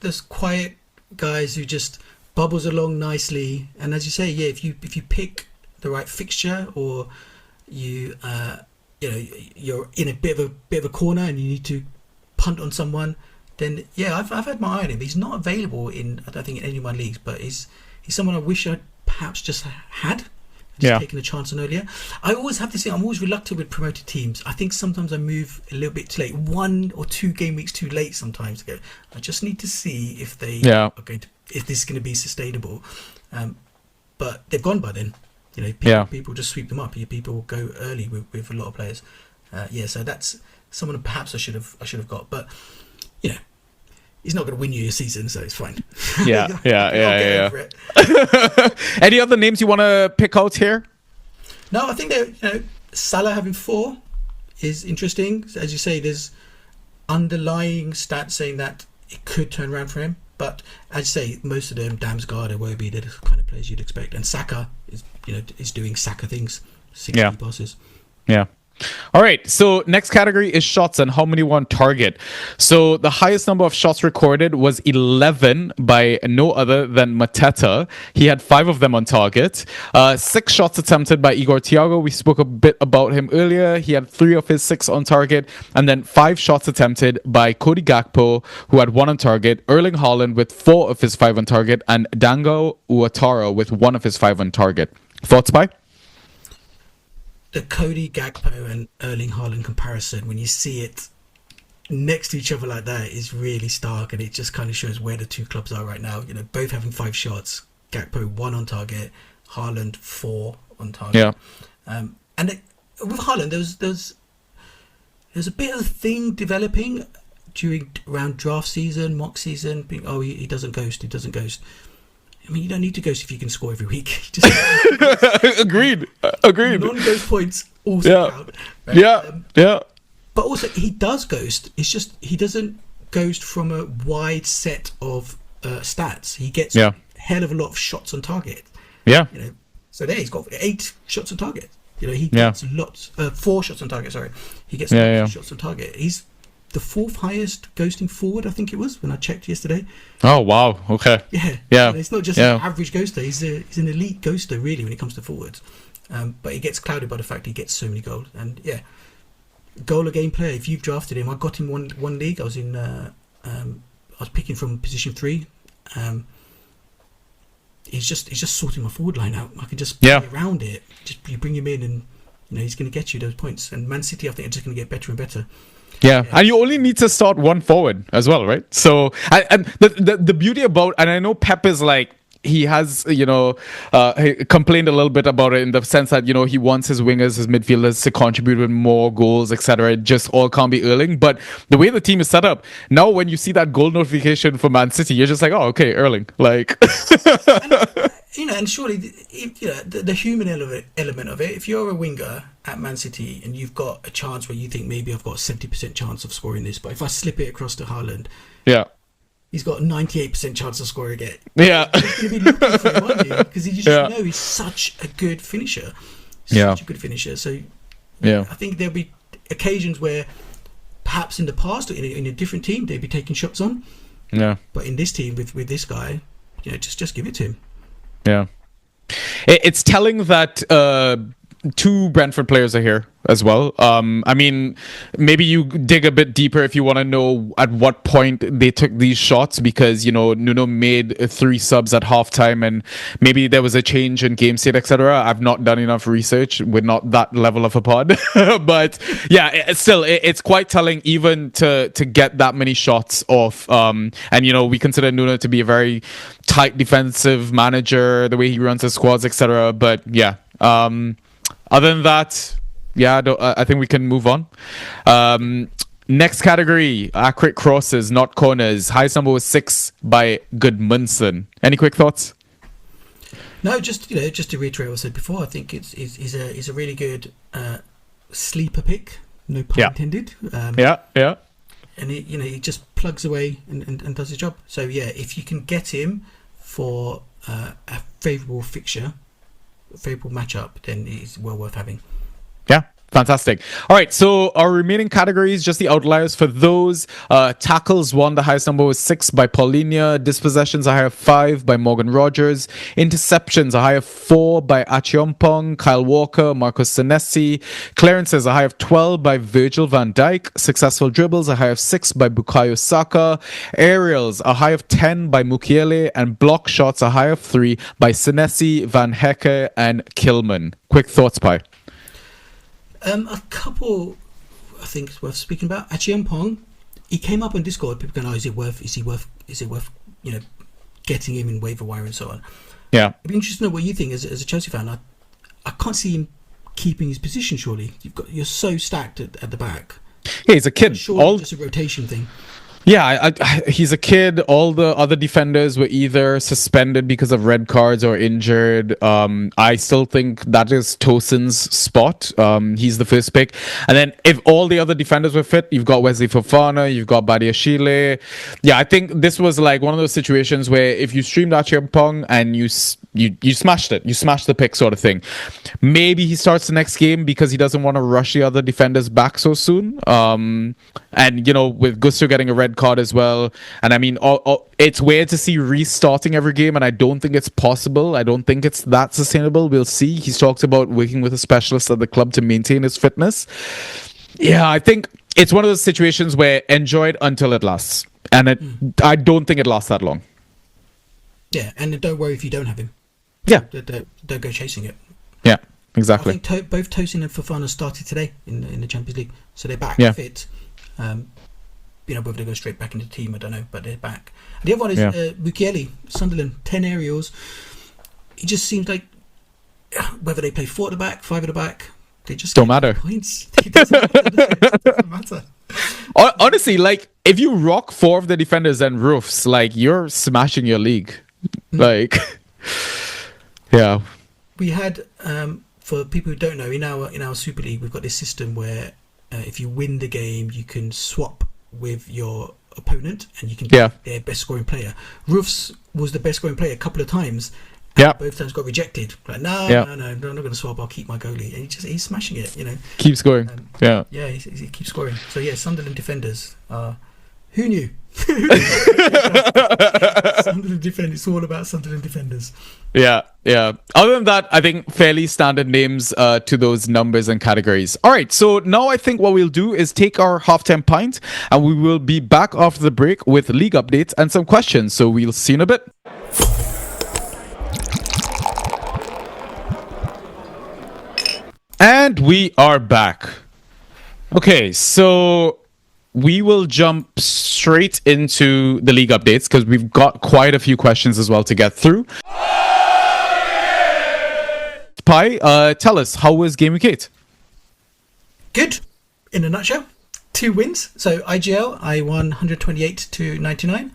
those quiet guys who just bubbles along nicely, and as you say, if you pick the right fixture, or you're in a bit of a corner and you need to punt on someone, then I've had my eye on him. He's not available I don't think in any of my leagues, but he's someone I wish I'd perhaps just had. Taken a chance on earlier. I always have this thing. I'm always reluctant with promoted teams. I think sometimes I move a little bit too late, 1 or 2 game weeks too late. Sometimes I just need to see if they are going to, if this is going to be sustainable. But they've gone by then. People just sweep them up. People go early with a lot of players. So that's someone perhaps I should have got. But he's not going to win you a season, so it's fine. Yeah. Any other names you want to pick out here? No, I think that Salah having 4 is interesting. As you say, there's underlying stats saying that it could turn around for him. But as I say, most of them, Damsgaard and Wobie, they're the kind of players you'd expect. And Saka is doing Saka things, 60 passes. Yeah. All right, so next category is shots and how many were on target. So the highest number of shots recorded was 11 by no other than Mateta. He had 5 of them on target. 6 shots attempted by Igor Thiago. We spoke a bit about him earlier. He had 3 of his 6 on target. And then 5 shots attempted by Cody Gakpo, who had 1 on target. Erling Haaland with 4 of his 5 on target. And Dango Ouattara with 1 of his 5 on target. Thoughts, Pi? The Cody Gakpo and Erling Haaland comparison, when you see it next to each other like that, is really stark, and it just kind of shows where the two clubs are right now. Both having 5 shots. Gakpo 1 on target, Haaland 4 on target. Yeah. With Haaland, there's a bit of a thing developing around draft season, mock season. Being, he doesn't ghost. I mean, you don't need to ghost if you can score every week. Agreed. Non-ghost points also count. Right? Yeah. But also, he does ghost. It's just he doesn't ghost from a wide set of stats. He gets a hell of a lot of shots on target. Yeah. So there, he's got 8 shots on target. He gets lots. 4 shots on target. Sorry, he gets lots of shots on target. He's the 4th highest ghosting forward, I think it was, when I checked yesterday. Oh, wow. Okay. Yeah. It's not just an average ghoster. He's an elite ghoster, really, when it comes to forwards. But he gets clouded by the fact he gets so many goals. And, goal a game player. If you've drafted him, I got him one league. I was in. I was picking from position 3. He's just sorting my forward line out. I can just play around it. Just you bring him in, and he's going to get you those points. And Man City, I think, are just going to get better and better. Yeah, and you only need to start 1 forward as well, right? So, and the beauty about, and I know Pep is like, he has, he complained a little bit about it in the sense that, he wants his wingers, his midfielders to contribute with more goals, etc. It just all can't be Erling. But the way the team is set up, now when you see that goal notification for Man City, you're just like, oh, okay, Erling. Like... and surely, the human element of it, if you're a winger at Man City and you've got a chance where you think maybe I've got a 70% chance of scoring this, but if I slip it across to Haaland, he's got a 98% chance of scoring it. Yeah. You're going to be looking for him, aren't you? Because you just know he's such a good finisher. So, I think there'll be occasions where perhaps in the past, or in a different team, they'd be taking shots on. Yeah. But in this team, with this guy, just give it to him. Yeah. It's telling that 2 Brentford players are here as well. I mean, maybe you dig a bit deeper if you want to know at what point they took these shots, because Nuno made 3 subs at halftime, and maybe there was a change in game state, etc. I've not done enough research. We're not that level of a pod, but it's quite telling even to get that many shots off. And we consider Nuno to be a very tight defensive manager, the way he runs his squads, etc. But other than that, I think we can move on. Next category, accurate crosses, not corners. Highest number was 6 by Goodmanson. Any quick thoughts? No, just to reiterate what I said before, I think he's a really good sleeper pick. No pun intended. And he just plugs away and does his job. So if you can get him for a favourable fixture, favourable matchup, then it's well worth having. Fantastic. All right, so our remaining categories, just the outliers for those. Tackles won. The highest number was 6 by Paulinho. Dispossessions, a high of 5 by Morgan Rogers. Interceptions, a high of 4 by Achiompong, Kyle Walker, Marcos Senesi. Clearances, a high of 12 by Virgil van Dijk. Successful dribbles, a high of 6 by Bukayo Saka. Aerials, a high of 10 by Mukiele. And block shots, a high of 3 by Senesi, Van Hecke, and Kilman. Quick thoughts, Pi? A couple, I think, it's worth speaking about. Achiompong, he came up on Discord. People going, is it worth getting him in waiver wire and so on. Yeah, it'd be interesting to know what you think as a Chelsea fan. I can't see him keeping his position. Surely you're so stacked at the back. Yeah, he's a kid. Surely just a rotation thing. Yeah, he's a kid. All the other defenders were either suspended because of red cards or injured. I still think that is Tosin's spot. He's the first pick. And then if all the other defenders were fit, you've got Wesley Fofana, you've got Badiashile. Yeah, I think this was like one of those situations where if you streamed Acheampong and you smashed it, you smashed the pick sort of thing. Maybe he starts the next game because he doesn't want to rush the other defenders back so soon. And, you know, with Gusto getting a red card as well. And I mean, it's weird to see restarting every game, and I don't think it's possible. I don't think it's that sustainable. We'll see. He's talked about working with a specialist at the club to maintain his fitness. Yeah, I think it's one of those situations where enjoy it until it lasts. And I don't think it lasts that long. Yeah, and don't worry if you don't have him. Yeah. Don't go chasing it. Yeah, exactly. I think both Tosin and Fofana started today in the Champions League, so they're back fit. You know, whether they go straight back into the team, I don't know, but they're back. And the other one is Mukiele, Sunderland, 10 aerials. It just seems like whether they play 4 at the back, 5 at the back, they just don't matter. Points. It doesn't matter. Honestly, like if you rock 4 of the defenders and roofs, like you're smashing your league. Like, yeah. We had for people who don't know, in our Super League, we've got this system where if you win the game, you can swap with your opponent and you can get their best scoring player. Roofs was the best scoring player a couple of times. Yeah, both times got rejected. Like no, I'm not going to swap. I'll keep my goalie. And he's smashing it. You know, keep scoring. He keeps scoring. So yeah, Sunderland defenders. Who knew? Sunderland defenders. It's all about Sunderland defenders. Yeah. Other than that, I think fairly standard names to those numbers and categories. All right, so now I think what we'll do is take our half-time pint, and we will be back after the break with league updates and some questions. So we'll see you in a bit. And we are back. Okay, so we will jump straight into the league updates because we've got quite a few questions as well to get through. Pi, tell us, how was Game Week 8? Good, in a nutshell. 2 wins. So IGL, I won 128 to 99.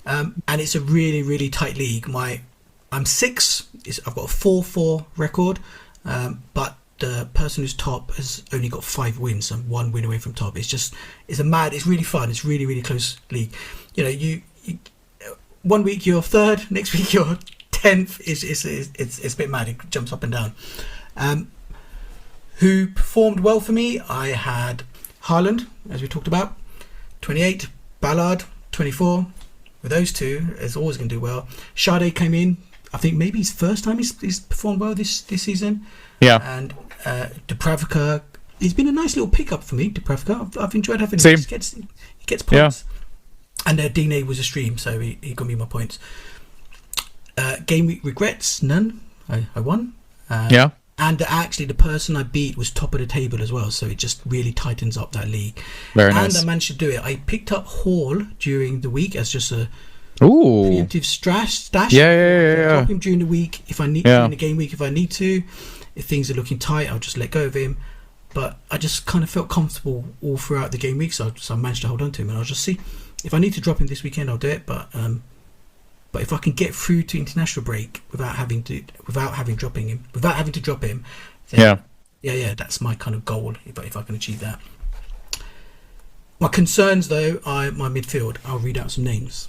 And it's a really, really tight league. I'm 6. I've got a 4-4 record. But the person who's top has only got 5 wins and 1 win away from top. It's really fun. It's really, really close league. You know, you 1 week you're 3rd, next week you're 10th. It's a bit mad. It jumps up and down. Who performed well for me? I had Haaland, as we talked about, 28. Ballard, 24. With those two, it's always going to do well. Sade came in. I think maybe his first time he's performed well this season. Yeah. And Dubravka, he's been a nice little pickup for me. Dubravka, I've enjoyed having him. He gets points. Yeah. And Dine was a stream, so he got me my points. Game week regrets, none. I won. Yeah. And actually, the person I beat was top of the table as well, so it just really tightens up that league. Very nice. And I managed to do it. I picked up Hall during the week as just a preemptive stash. Yeah. Drop him during the week if I need during the game week if I need to. If things are looking tight, I'll just let go of him. But I just kind of felt comfortable all throughout the game week, so I managed to hold on to him, and I'll just see if I need to drop him this weekend. I'll do it, but if I can get through to international break without having to drop him, then yeah, that's my kind of goal. If I can achieve that. My concerns, though, are my midfield. I'll read out some names: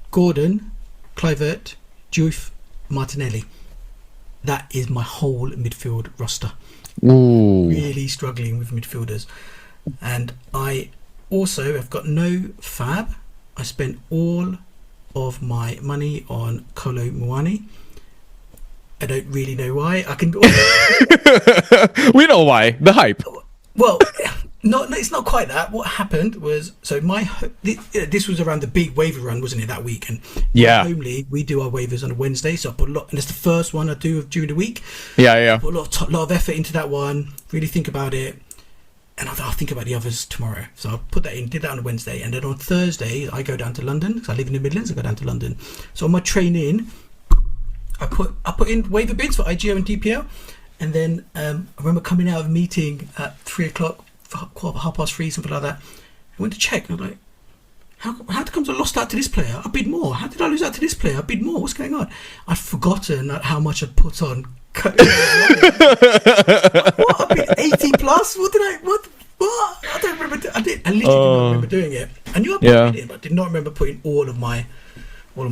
Gordon, Kluivert, Diouf, Martinelli. That is my whole midfield roster. Ooh. Really struggling with midfielders. And I also have got no fab. I spent all of my money on Kolo Muani. I don't really know why. We know why. The hype. Well, no, it's not quite that. What happened was, this was around the big waiver run, wasn't it, that week? And home league, we do our waivers on a Wednesday, so I put a lot, and it's the first one I do during the week. Yeah. Put a lot of effort into that one. Really think about it, and I'll think about the others tomorrow. So I put that in, did that on a Wednesday, and then on Thursday I go down to London because I live in the Midlands. I go down to London, so on my train in, I put in waiver bids for IGO and DPL, and then I remember coming out of a meeting at 3:00. 3:30, something like that. I went to check, and I'm like, how comes I lost out to this player? I bid more. How did I lose out to this player? I bid more. What's going on? I'd forgotten how much I'd put on. What? I bid 80 plus? What? I don't remember. I literally did not remember doing it. I knew I put it, but I did not remember putting all of my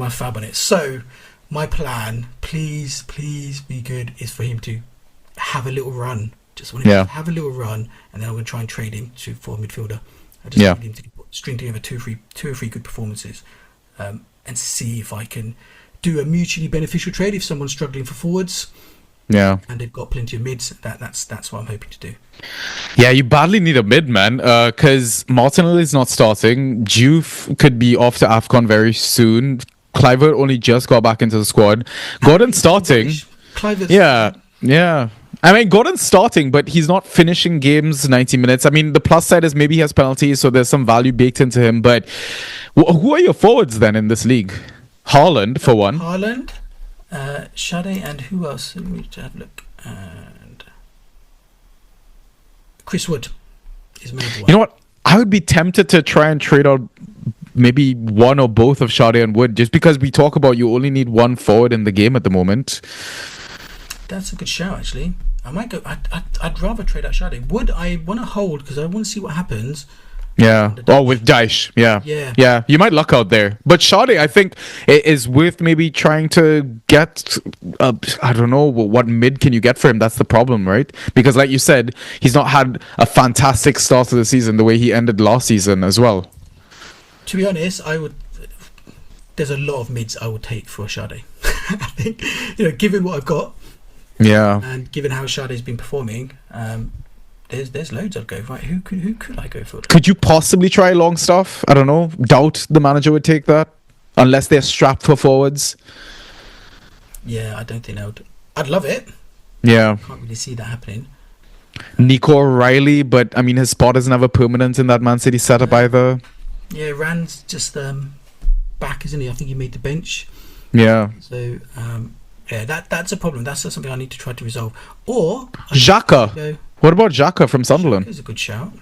fab on it. So my plan, please be good, is for him to have a little run. Just want him to have a little run, and then I'm going to try and trade him for a midfielder. I just need him to string together two or three good performances, and see if I can do a mutually beneficial trade if someone's struggling for forwards. Yeah, and they've got plenty of mids. That's what I'm hoping to do. Yeah, you badly need a mid, man, because Martinelli's not starting. Juve could be off to AFCON very soon. Clivert only just got back into the squad. Gordon's starting. Yeah. I mean, Gordon's starting, but he's not finishing games 90 minutes. I mean, the plus side is maybe he has penalties, so there's some value baked into him. But who are your forwards then in this league? Haaland, for one. Haaland, Sade, and who else? Let me have a look. And Chris Wood is maybe one. You know what? I would be tempted to try and trade out maybe one or both of Sade and Wood, just because we talk about you only need one forward in the game at the moment. That's a good shout, actually. I might go. I'd rather trade out Sade. Wood, I want to hold because I want to see what happens. Yeah. Oh, with Daesh. Yeah. You might luck out there. But Sade, I think, is worth maybe trying to get. I don't know what mid can you get for him. That's the problem, right? Because, like you said, he's not had a fantastic start to the season the way he ended last season as well. To be honest, there's a lot of mids I would take for Sade. I think, given what I've got. Yeah. And given how Sade's been performing, there's loads I'd go for. Right? Who could I go for? Could you possibly try Longstaff? I don't know. Doubt the manager would take that unless they're strapped for forwards. Yeah, I don't think I would. I'd love it. Yeah. I can't really see that happening. Nico O'Reilly, but I mean his spot is never permanent in that Man City setup either. Yeah, Rand's just back, isn't he? I think he made the bench. Yeah. So that's a problem. That's something I need to try to resolve. Or Xhaka. What about Xhaka from Sunderland? Xhaka's a good shout.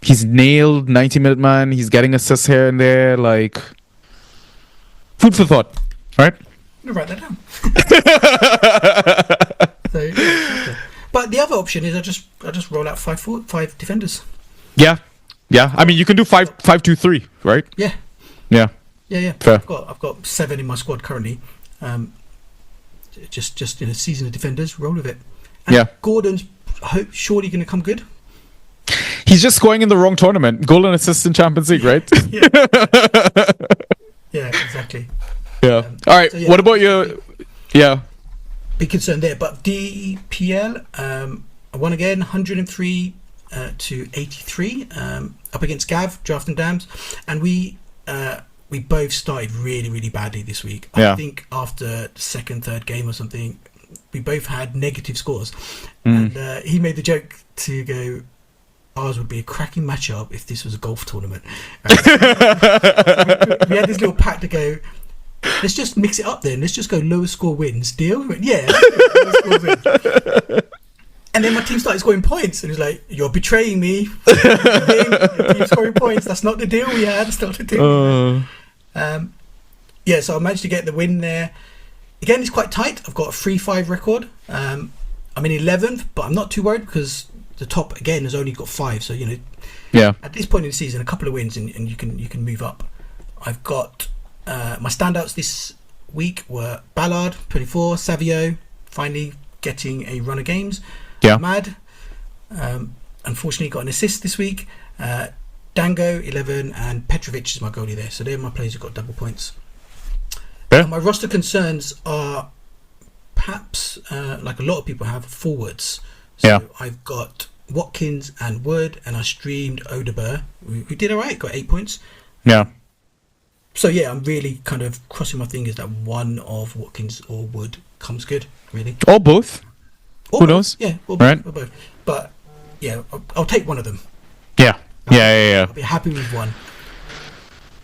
He's nailed 90-minute man. He's getting assists here and there. Like, food for thought, right? I'm gonna write that down. So, yeah, but the other option is I just roll out five defenders. Yeah. I mean, you can do 5-2-3, right? Yeah. Fair. I've got 7 in my squad currently. Just in a season of defenders, roll with it. And Gordon's surely going to come good. He's just scoring in the wrong tournament. Goal and assist in Champions League, right? Yeah, exactly. Yeah. All right. So, what about your? Yeah. Big concern there, but DPL I won again, 103 to 83 up against Gav, Draft and Dams, and we both started really, really badly this week. I think after the second, third game or something, we both had negative scores. And he made the joke to go, ours would be a cracking matchup if this was a golf tournament. We had this little pact to go, let's just mix it up then. Let's just go lowest score wins. Deal? We went, lowest score wins. And then my team started scoring points, and he was like, "You're betraying me. Your team scoring points. That's not the deal we had. That's not the deal." So I managed to get the win there. Again, it's quite tight. I've got a 3-5 record. I'm in 11th, but I'm not too worried because the top again has only got 5. So at this point in the season, a couple of wins and you can move up. I've got my standouts this week were Ballard 24, Savio finally getting a run of games. Mad, unfortunately got an assist this week. Dango 11 and Petrovic is my goalie there. So they're my players who got double points. My roster concerns are perhaps like a lot of people have, forwards. So I've got Watkins and Wood, and I streamed Odeber, who did alright, got 8 points. So I'm really kind of crossing my fingers that one of Watkins or Wood comes good, really. Or both. Who knows? Yeah, or both. But I'll take one of them. Yeah. I'll be happy with one.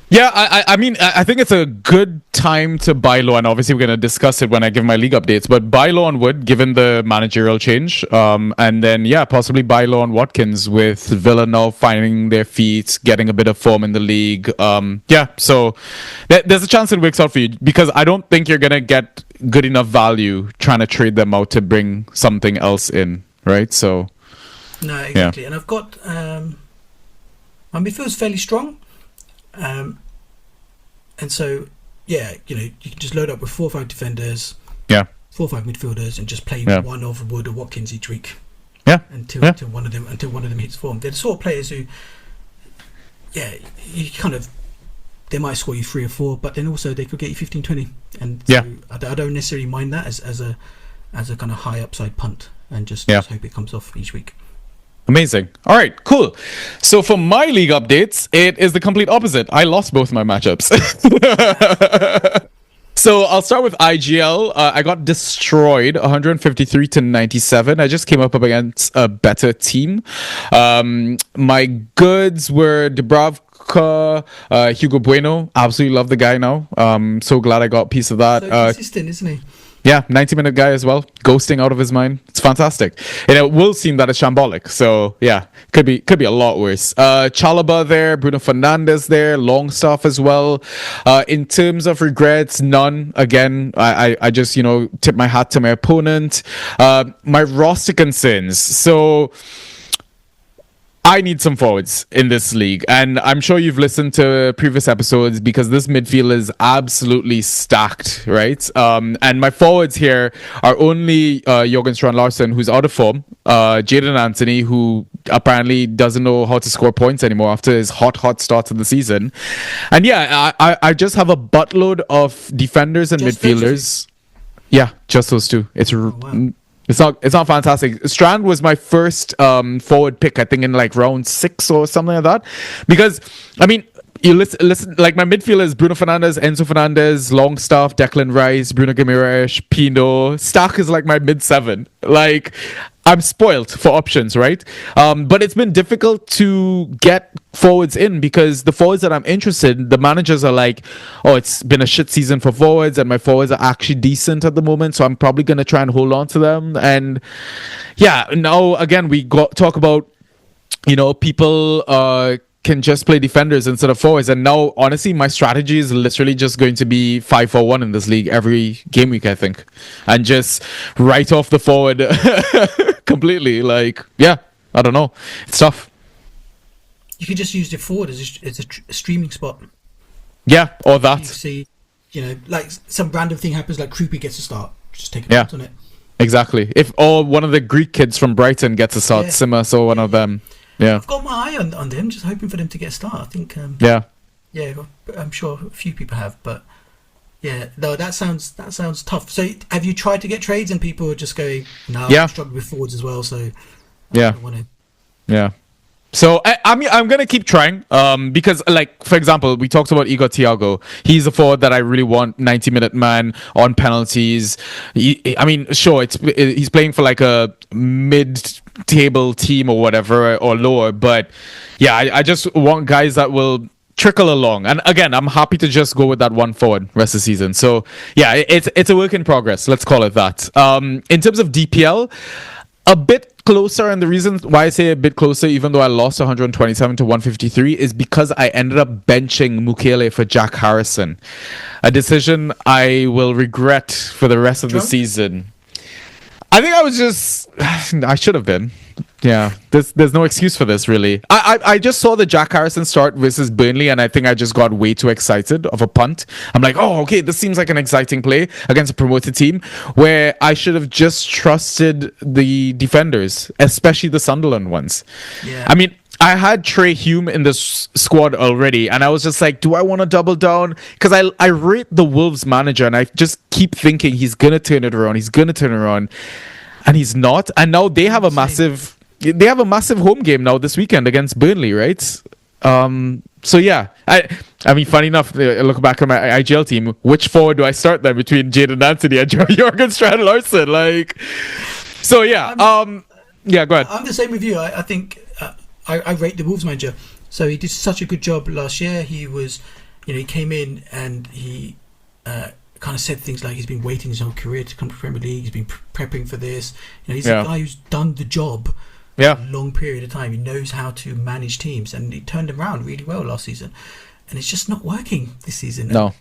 Yeah, I mean, I think it's a good time to buy low, and obviously we're going to discuss it when I give my league updates, but buy low on Wood, given the managerial change. And then, yeah, possibly buy low on Watkins with Villa now finding their feet, getting a bit of form in the league. Yeah, so there's a chance it works out for you, because I don't think you're going to get good enough value trying to trade them out to bring something else in, right? So, no, exactly. Yeah. And I've got, my midfield's fairly strong. And so, yeah, you can just load up with 4 or 5 defenders, 4 or 5 midfielders, and just play one of Wood or Watkins each week. Yeah. Until one of them hits form. They're the sort of players who, you kind of, they might score you 3 or 4, but then also they could get you 15, 20. And so I don't necessarily mind that as a kind of high upside punt, and just hope it comes off each week. Amazing. All right, cool. So for my league updates, it is the complete opposite. I lost both my matchups. So I'll start with IGL. I got destroyed 153 to 97. I just came up against a better team. My goods were Dubravka, Hugo Bueno. Absolutely love the guy now. So glad I got a piece of that. So consistent, isn't he? Yeah, 90-minute guy as well, ghosting out of his mind. It's fantastic. And it will seem that it's shambolic. So yeah, could be a lot worse. Chalaba there, Bruno Fernandes there, Longstaff as well. In terms of regrets, none. Again, I just tip my hat to my opponent. My roster concerns. So I need some forwards in this league, and I'm sure you've listened to previous episodes, because this midfield is absolutely stacked, right? And my forwards here are only Jürgen Strand-Larsen, who's out of form, Jadon Anthony, who apparently doesn't know how to score points anymore after his hot start to the season, and I just have a buttload of defenders and midfielders. Yeah, just those two. It's not fantastic. Strand was my first forward pick, I think, in like round 6 or something like that. Because, I mean, you listen, like my midfield is Bruno Fernandes, Enzo Fernandez, Longstaff, Declan Rice, Bruno Guimaraes, Pino. Stark is like my mid-7. Like, I'm spoiled for options, right? But it's been difficult to get forwards in, because the forwards that I'm interested in, the managers are like, oh, it's been a shit season for forwards, and my forwards are actually decent at the moment, so I'm probably going to try and hold on to them. And yeah, now again, we talk about, people can just play defenders instead of forwards, and now honestly my strategy is literally just going to be 5-4-1 in this league every game week, I think, and just write off the forward completely. Like, yeah, I don't know, it's tough. You could just use the forward as a streaming spot. Yeah, or that. You see, like some random thing happens, like Krupi gets a start, just take a note on it. Exactly. Or one of the Greek kids from Brighton gets a start, Simas or one of them. Yeah, I've got my eye on them, just hoping for them to get a start. I think. I'm sure a few people have, but no, that sounds tough. So, have you tried to get trades, and people are just going, "No, I'm struggling with forwards as well." So, I don't want to. Yeah. So I mean, I'm gonna keep trying, because, like, for example, we talked about Igor Thiago. He's a forward that I really want, 90-minute man on penalties. He's playing for like a mid-table team or whatever, or lower, but yeah, I just want guys that will trickle along. And again, I'm happy to just go with that one forward rest of the season. So yeah, it's a work in progress. Let's call it that. In terms of DPL, a bit closer, and the reason why I say a bit closer, even though I lost 127 to 153, is because I ended up benching Mukele for Jack Harrison, a decision I will regret for the rest of the season. I think I should have been. Yeah, there's no excuse for this, really. I just saw the Jack Harrison start versus Burnley, and I think I just got way too excited of a punt. I'm like, oh, okay, this seems like an exciting play against a promoted team, where I should have just trusted the defenders, especially the Sunderland ones. Yeah. I mean, I had Trey Hume in this squad already, and I was just like, do I want to double down? Because I rate the Wolves manager, and I just keep thinking he's going to turn it around, and he's not. And now they have a massive home game now this weekend against Burnley, right? So yeah, I mean, funny enough, I look back at my IGL team, which forward do I start then between Jadon Anthony and Jürgen Strand-Larsen? Like, so yeah, yeah, go ahead. I'm the same with you. I think I rate the Wolves manager. So he did such a good job last year. He was he came in and he kind of said things like he's been waiting his whole career to come to Premier League. He's been prepping for this. He's a guy who's done the job for a long period of time. He knows how to manage teams, and he turned them around really well last season. And it's just not working this season. No.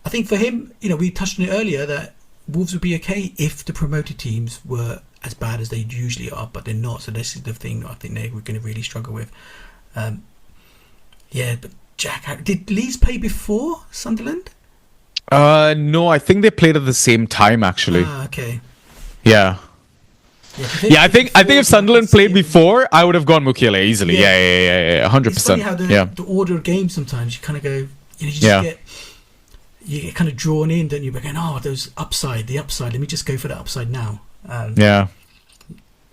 I think for him, we touched on it earlier that Wolves would be okay if the promoted teams were as bad as they usually are, but they're not. So this is the thing I think they were going to really struggle with. But Jack, did Leeds play before Sunderland? No, I think they played at the same time actually. Okay. Yeah. I think if Sunderland played before, I would have gone Mukiele easily. Yeah, 100%. It's funny how the order of games sometimes you kind of go, you just get kind of drawn in, don't you? But going, those the upside. Let me just go for that upside now. And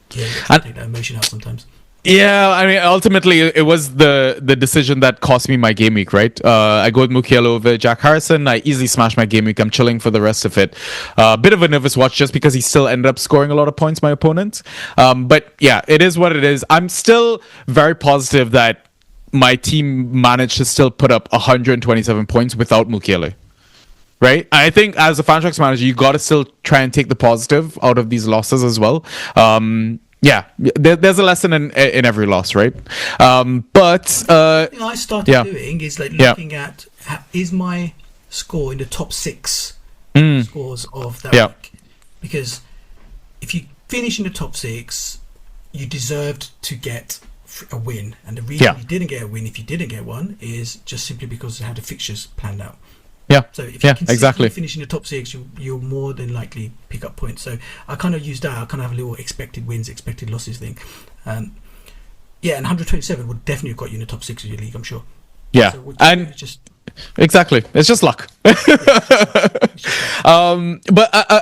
take that emotion out sometimes. Yeah, I mean, ultimately, it was the decision that cost me my game week, right? I go with Mukiele over Jack Harrison. I easily smashed my game week. I'm chilling for the rest of it. Bit of a nervous watch just because he still ended up scoring a lot of points, my opponent. But yeah, it is what it is. I'm still very positive that my team managed to still put up 127 points without Mukiele. Right? I think as a Fantrax manager, you got to still try and take the positive out of these losses as well. There's a lesson in every loss, right? But the thing I started doing is looking at is my score in the top 6 scores of that week, because if you finish in the top 6, you deserved to get a win, and the reason you didn't get a win, if you didn't get one, is just simply because of how the fixtures planned out. So if you consistently finish in the top 6, you'll more than likely pick up points. So I kind of use that. I kind of have a little expected wins, expected losses thing. And 127 would definitely have got you in the top 6 of your league, I'm sure. Yeah, so exactly. It's just luck. But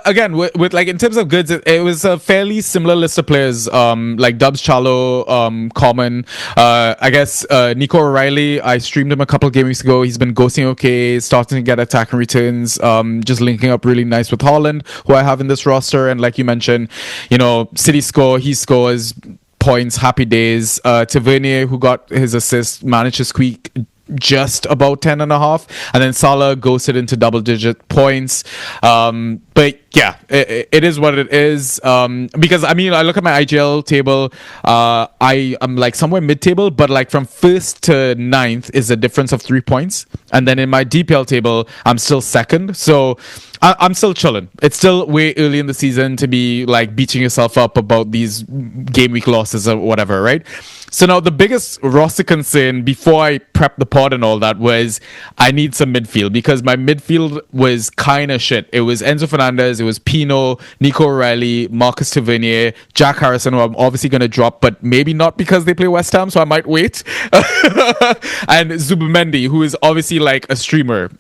again, with like in terms of goods, it was a fairly similar list of players. Like Dubs Chalo, Common. I guess Nico O'Reilly. I streamed him a couple of game weeks ago. He's been ghosting okay, starting to get attack and returns. Just linking up really nice with Haaland, who I have in this roster. And like you mentioned, City score. He scores points. Happy days. Tavernier, who got his assist, managed to squeak just about 10.5, and then Salah ghosted into double-digit points. But yeah, it is what it is. Because I mean, I look at my IGL table. I'm like somewhere mid-table, but like from 1st to 9th is a difference of 3 points, and then in my DPL table, I'm still 2nd. So I'm still chilling. It's still way early in the season to be like beating yourself up about these game week losses or whatever, right? So now the biggest roster concern before I prepped the pod and all that was I need some midfield, because my midfield was kind of shit. It was Enzo Fernandez, it was Pino, Nico O'Reilly, Marcus Tavernier, Jack Harrison, who I'm obviously going to drop, but maybe not because they play West Ham, so I might wait. And Zubimendi, who is obviously like a streamer.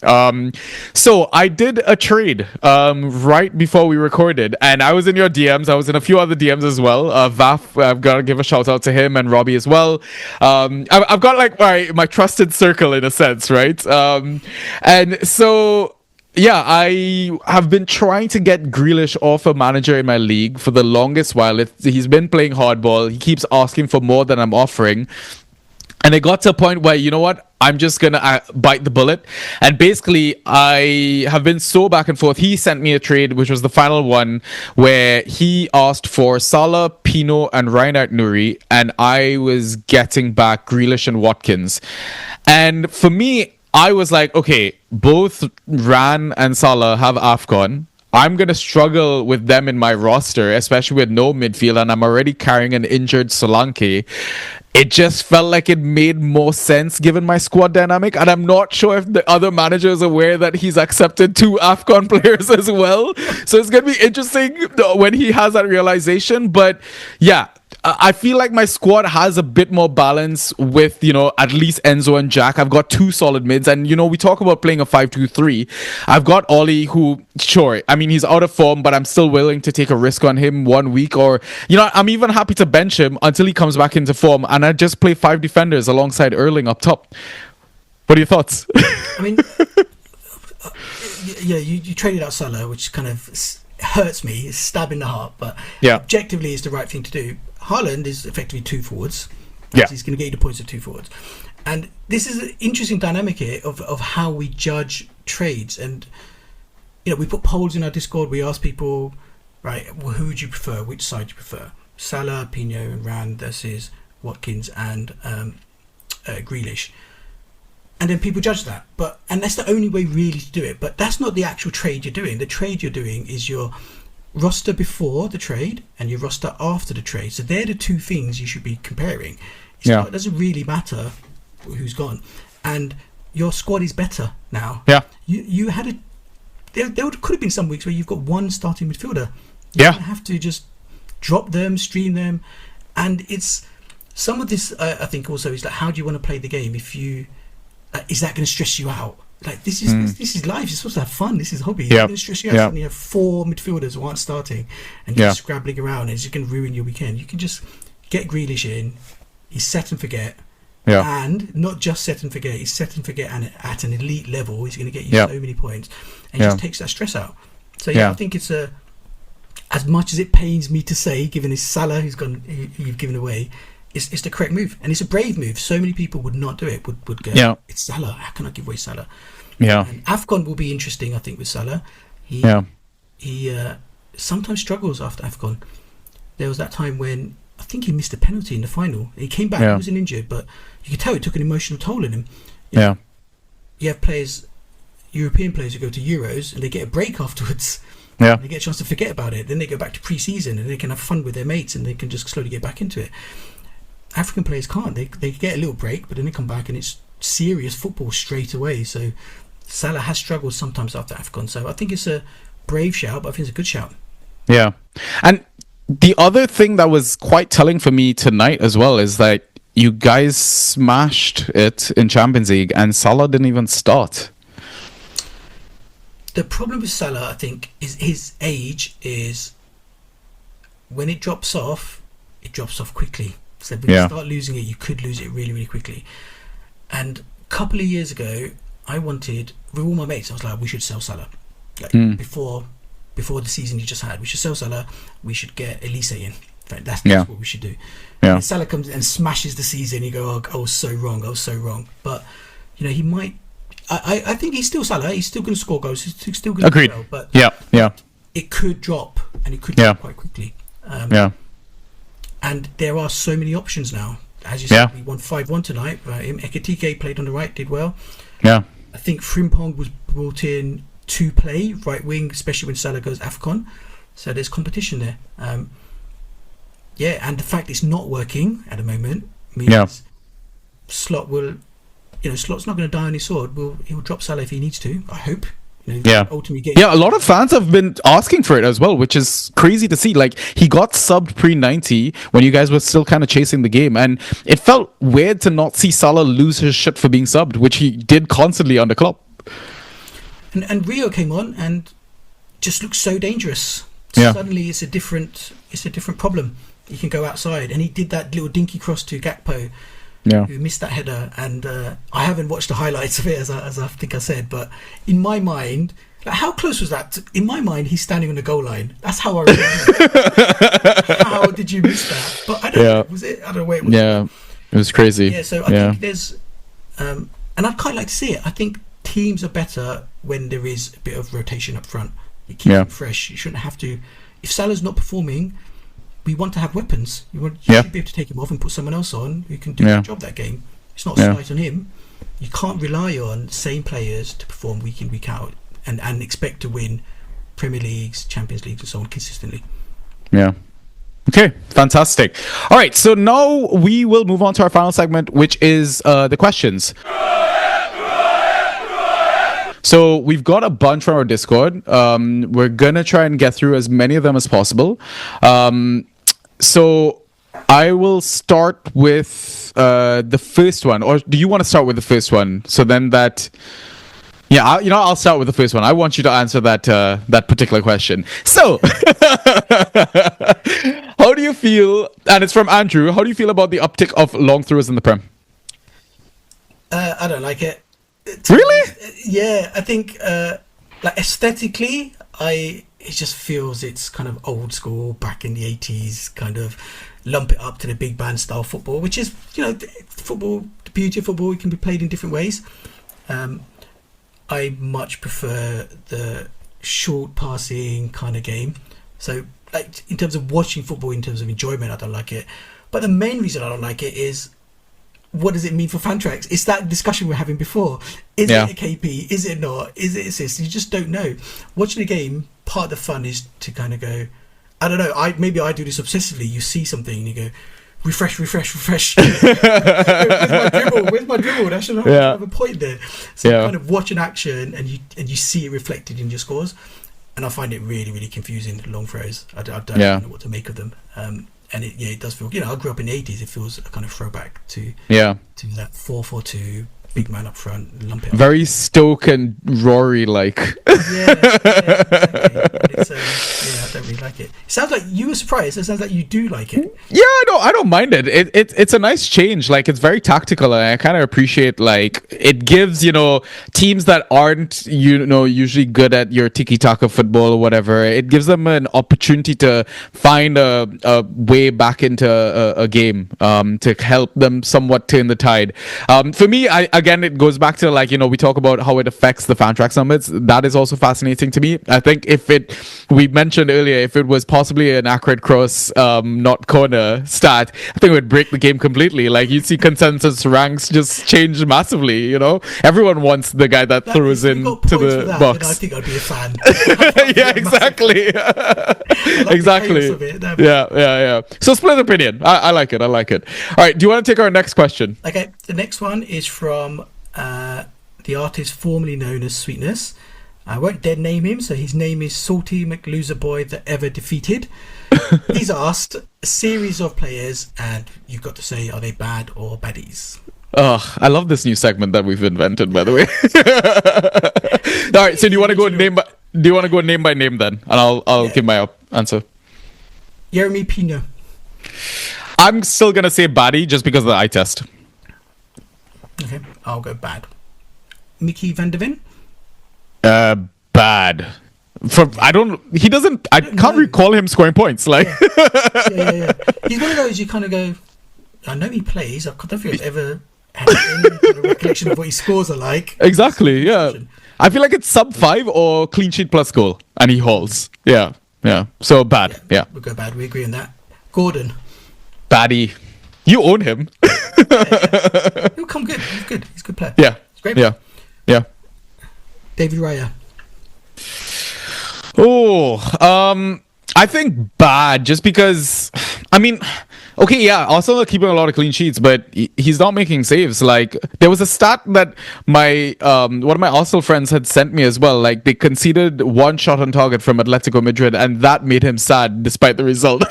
So I did a trade right before we recorded, and I was in your DMs. I was in a few other DMs as well. Vaf, I've got to give a shout out to him, and Robbie as well. I've got like my trusted circle in a sense, right? And so yeah, I have been trying to get Grealish off a manager in my league for the longest while. He's been playing hardball. He keeps asking for more than I'm offering. And it got to a point where, you know what? I'm just going to bite the bullet. And basically, I have been so back and forth. He sent me a trade, which was the final one, where he asked for Salah, Pino, and Reinhard Nuri. And I was getting back Grealish and Watkins. And for me, I was like, okay, both Ran and Salah have AFCON. I'm going to struggle with them in my roster, especially with no midfield, and I'm already carrying an injured Solanke. It just felt like it made more sense given my squad dynamic, and I'm not sure if the other manager is aware that he's accepted 2 AFCON players as well. So it's going to be interesting when he has that realization. But yeah, I feel like my squad has a bit more balance with, at least Enzo and Jack. I've got 2 solid mids, and, we talk about playing a 5-2-3. I've got Ollie, who, sure, I mean, he's out of form, but I'm still willing to take a risk on him 1 week, or, I'm even happy to bench him until he comes back into form, and I just play 5 defenders alongside Erling up top. What are your thoughts? I mean, you traded out Salah, which kind of hurts me, it's stab in the heart, but objectively it's the right thing to do. Haaland is effectively 2 forwards. Yeah. He's going to get you the points of 2 forwards. And this is an interesting dynamic here of how we judge trades. And, we put polls in our Discord. We ask people, right, well, who would you prefer? Which side do you prefer? Salah, Pino, and Rand versus Watkins and Grealish. And then people judge that. And that's the only way really to do it. But that's not the actual trade you're doing. The trade you're doing is your roster before the trade and your roster after the trade. So they're the two things you should be comparing. It doesn't really matter who's gone, and your squad is better now. You had there could have been some weeks where you've got one starting midfielder. You have to just drop them, stream them, and it's some of this. I think also is like, how do you want to play the game? If you is that going to stress you out? Like this is life. You're supposed to have fun. This is a hobby. It's going to stress you out. Suddenly you have 4 midfielders who aren't starting and just scrabbling around, and it's just going to ruin your weekend. You can just get Grealish in. He's set and forget. And not just set and forget, he's set and forget, and at an elite level he's going to get you so many points, and just takes that stress out. So I think it's as much as it pains me to say, given his Salah you've given away, it's the correct move, and it's a brave move. So many people would not do it, would go, it's Salah, how can I give away Salah? And AFCON will be interesting, I think, with Salah. He sometimes struggles after AFCON. There was that time when I think he missed a penalty in the final. He came back, he wasn't injured, but you could tell it took an emotional toll on him. You have players, European players who go to Euros and they get a break afterwards. They get a chance to forget about it. Then they go back to pre-season and they can have fun with their mates and they can just slowly get back into it. African players can't. They get a little break, but then they come back and it's serious football straight away. So Salah has struggled sometimes after AFCON. So I think it's a brave shout, but I think it's a good shout. Yeah. And the other thing that was quite telling for me tonight as well is that you guys smashed it in Champions League and Salah didn't even start. The problem with Salah, I think, is his age is when it drops off quickly. So when you start losing it, you could lose it really, really quickly. And a couple of years ago, I wanted, with all my mates, I was like, we should sell Salah. Before the season you just had, we should sell Salah. We should get Elise in. That's what we should do. And Salah comes and smashes the season. You go, I was so wrong. But he might. I think he's still Salah. He's still going to score goals. He's still going to do well. But it could drop, and it could drop quite quickly. And there are so many options now. As you said, we won 5-1 tonight. Ekitike played on the right, did well. I think Frimpong was brought in to play right wing, especially when Salah goes AFCON. So there's competition there. And the fact it's not working at the moment means Slot will, Slot's not going to die on his sword. He will drop Salah if he needs to, I hope. Ultimately a lot of fans have been asking for it as well, which is crazy to see. Like, he got subbed pre-90 when you guys were still kind of chasing the game, and it felt weird to not see Salah lose his shit for being subbed, which he did constantly under Klopp. And Rio came on and just looked so dangerous. Suddenly it's a different problem. He can go outside, and he did that little dinky cross to Gakpo, who missed that header. And I haven't watched the highlights of it, as I think I said, but in my mind, like, how close was that? In my mind, he's standing on the goal line. That's how I remember it. How did you miss that? But I don't know. Was it? I don't know where it was. It was crazy. So I think there's, and I'd quite like to see it. I think teams are better when there is a bit of rotation up front. You keep it fresh. You shouldn't have to. If Salah's not performing, we want to have weapons. You should be able to take him off and put someone else on who can do the job that game. It's not a slight on him. You can't rely on same players to perform week in, week out and expect to win Premier Leagues, Champions Leagues and so on consistently. Okay, fantastic. All right, so now we will move on to our final segment, which is the questions. So we've got a bunch from our Discord. We're going to try and get through as many of them as possible. So I will start with the first one. Or do you want to start with the first one? So then that... I'll start with the first one. I want you to answer that particular question. So, how do you feel, and it's from Andrew, how do you feel about the uptick of long throws in the Prem? I don't like it. Really? Yeah, I think aesthetically, it just feels it's kind of old school, back in the 80s, kind of lump it up to the big band style football, which is, football, beauty of football. It can be played in different ways. I much prefer the short passing kind of game. So, like, in terms of watching football, in terms of enjoyment, I don't like it. But the main reason I don't like it is, what does it mean for Fantrax? It's that discussion we were having before. Is it a KP? Is it not? Is it assist? You just don't know. Watching a game, part of the fun is to kind of go, I don't know, maybe I do this obsessively. You see something and you go, refresh. Where's my dribble? That should have a point there. So you kind of watch an action and you see it reflected in your scores. And I find it really, really confusing, long throws. I don't know what to make of them. And it does feel, I grew up in the 80s. It feels a kind of throwback to that 4-4-2, big man up front, lump it up. Very Stoke and Rory like. Exactly. But it's, I don't really like it. It sounds like you were surprised. It sounds like you do like it. Yeah, I don't mind it. It's a nice change. Like, it's very tactical, and I kind of appreciate, like, it gives, teams that aren't, usually good at your tiki-taka football or whatever, it gives them an opportunity to find a way back into a game, to help them somewhat turn the tide. For me, again, it goes back to, like, we talk about how it affects the Fantrax numbers. That is also fascinating to me. I think we mentioned earlier, if it was possibly an accurate cross, not corner stat, I think it would break the game completely. Like, you'd see consensus ranks just change massively, Everyone wants the guy that throws in to the box. I think I'd be a fan. Yeah, exactly. Exactly. Yeah. So, split opinion. I like it. All right, do you want to take our next question? Okay, the next one is from the artist formerly known as Sweetness. I won't dare name him, so his name is Salty McLoserboy the Ever Defeated. He's asked a series of players, and you've got to say, are they bad or baddies? Oh, I love this new segment that we've invented, by the way. All right, so do you want to go name by name then, and I'll give my answer. Jeremy Pino. I'm still gonna say baddie just because of the eye test. Okay, I'll go bad. Mickey van der Ven. Bad. I can't recall him scoring points. Like, yeah. He's one of those you kind of go, I know he plays. I don't think I've ever had any kind of recollection of what his scores are like. Exactly. Yeah. I feel like it's sub 5 or clean sheet plus goal, and he hauls. Yeah. So bad. Yeah. We'll go bad. We agree on that. Gordon. Baddie. You own him. He'll come good. He's good. He's a good player. Yeah. He's great. Yeah. David Raya. I think bad, just because, Arsenal are keeping a lot of clean sheets, but he's not making saves. Like, there was a stat that my one of my Arsenal friends had sent me as well. Like, they conceded one shot on target from Atletico Madrid, and that made him sad despite the result.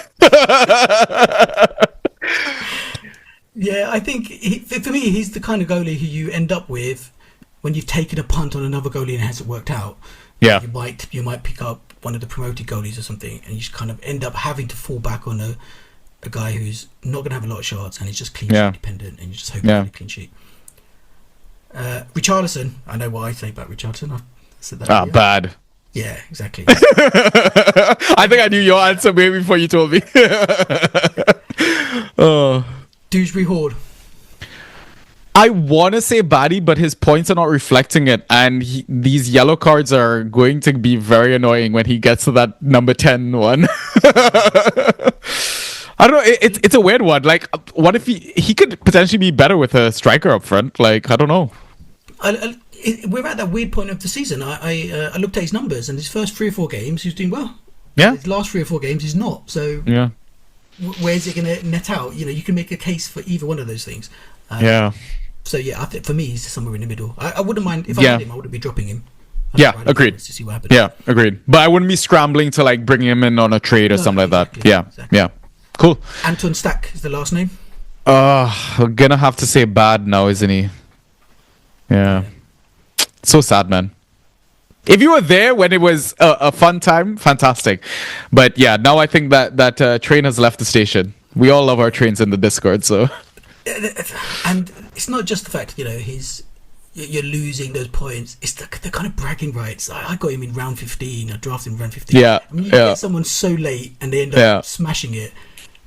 Yeah, I think for me, he's the kind of goalie who you end up with when you've taken a punt on another goalie and it hasn't worked out. Yeah, you might pick up one of the promoted goalies or something, and you just kind of end up having to fall back on a guy who's not going to have a lot of shots and he's just clean sheet dependent, and you just hope for a clean sheet. Richarlison, I know what I say about Richarlison. I've said that. Bad. Yeah, exactly. I think I knew your answer way before you told me. Dewsbury Hall. I want to say baddie, but his points are not reflecting it, and these yellow cards are going to be very annoying when he gets to that number 10 one. I don't know, it's a weird one. Like, what if he could potentially be better with a striker up front? Like, I don't know. We're at that weird point of the season. I looked at his numbers, and his first 3 or 4 games he was doing well. Yeah. His last 3 or 4 games he's not. So yeah, where's it going to net out? You can make a case for either one of those things. So yeah, I think for me he's somewhere in the middle. I wouldn't mind if I had him. I wouldn't be dropping him. Agreed. To see what happens. Yeah, agreed. But I wouldn't be scrambling to like bring him in on a trade or something like that. Yeah. Cool. Anton Stack is the last name. We're gonna have to say bad now, isn't he? Yeah. So sad, man. If you were there when it was a fun time, fantastic. But yeah, now I think that train has left the station. We all love our trains in the Discord, so. And it's not just the fact, you're losing those points. It's the kind of bragging rights. I got him in round 15. I drafted him in round 15. Yeah. I mean, you get someone so late and they end up smashing it.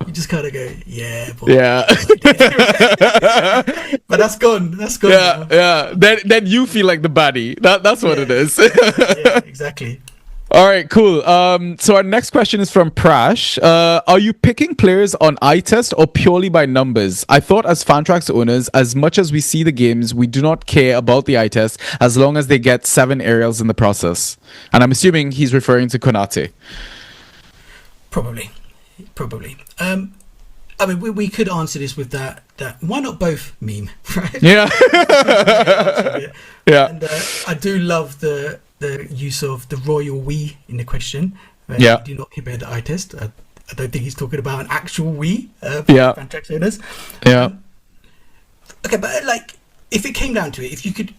You just kind of go, yeah, boy. Yeah. But that's gone. That's gone. Yeah, now. yeah. Then you feel like the baddie. That's what it is. Yeah, exactly. All right, cool. So our next question is from Prash. Are you picking players on eye test or purely by numbers? I thought as Fantrax owners, as much as we see the games, we do not care about the eye test as long as they get 7 aerials in the process. And I'm assuming he's referring to Konate. Probably. I mean, we could answer this with that why not both meme, right? Yeah. Yeah. And I do love the use of the royal we in the question. Yeah. Do not compare the eye test. I don't think he's talking about an actual we for Fantrax owners. Yeah. Okay, but like, if it came down to it,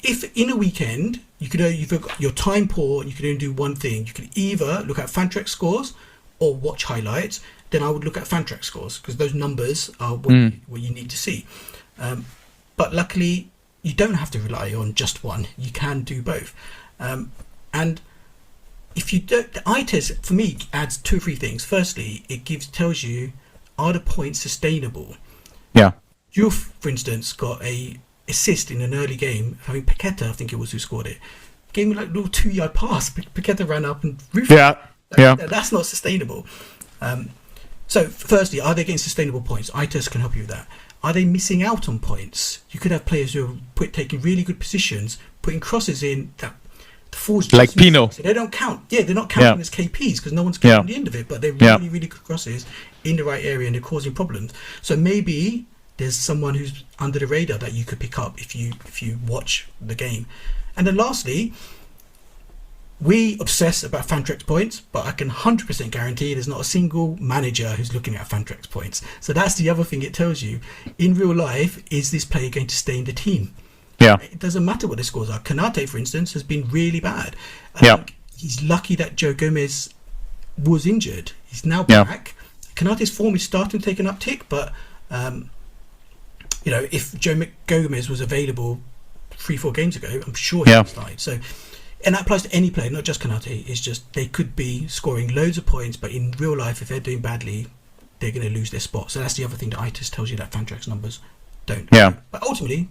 if in a weekend you've got your time poor, you could only do one thing. You could either look at Fantrax scores or watch highlights. Then I would look at Fantrax scores because those numbers are what you need to see. But luckily, you don't have to rely on just one. You can do both. And if you don't, the eye test for me adds 2 or 3 things. Firstly, it tells you, are the points sustainable? Yeah. You, for instance, got a assist in an early game. I mean, Paqueta, I think it was who scored it. Gave me like a little 2-yard pass. Paqueta ran up and roofed it. That's not sustainable. So, firstly, are they getting sustainable points? Eye test can help you with that. Are they missing out on points? You could have players who are taking really good positions, putting crosses in that the forwards like Pino. So they don't count. Yeah, they're not counting as KPs because no one's counting the end of it. But they're really, really good crosses in the right area and they're causing problems. So maybe there's someone who's under the radar that you could pick up if you watch the game. And then lastly, we obsess about Fantrax points, but I can 100% guarantee there's not a single manager who's looking at Fantrax points. So that's the other thing it tells you. In real life, is this player going to stay in the team? Yeah. It doesn't matter what the scores are. Konate, for instance, has been really bad. I think he's lucky that Joe Gomez was injured. He's now back. Konate's form is starting to take an uptick, but if Joe Gomez was available 3-4 games ago, I'm sure he would have started. So. And that applies to any player, not just Konate. It's just they could be scoring loads of points, but in real life, if they're doing badly, they're going to lose their spot. So that's the other thing that ITIS tells you that Fantrax numbers don't. Yeah. But ultimately,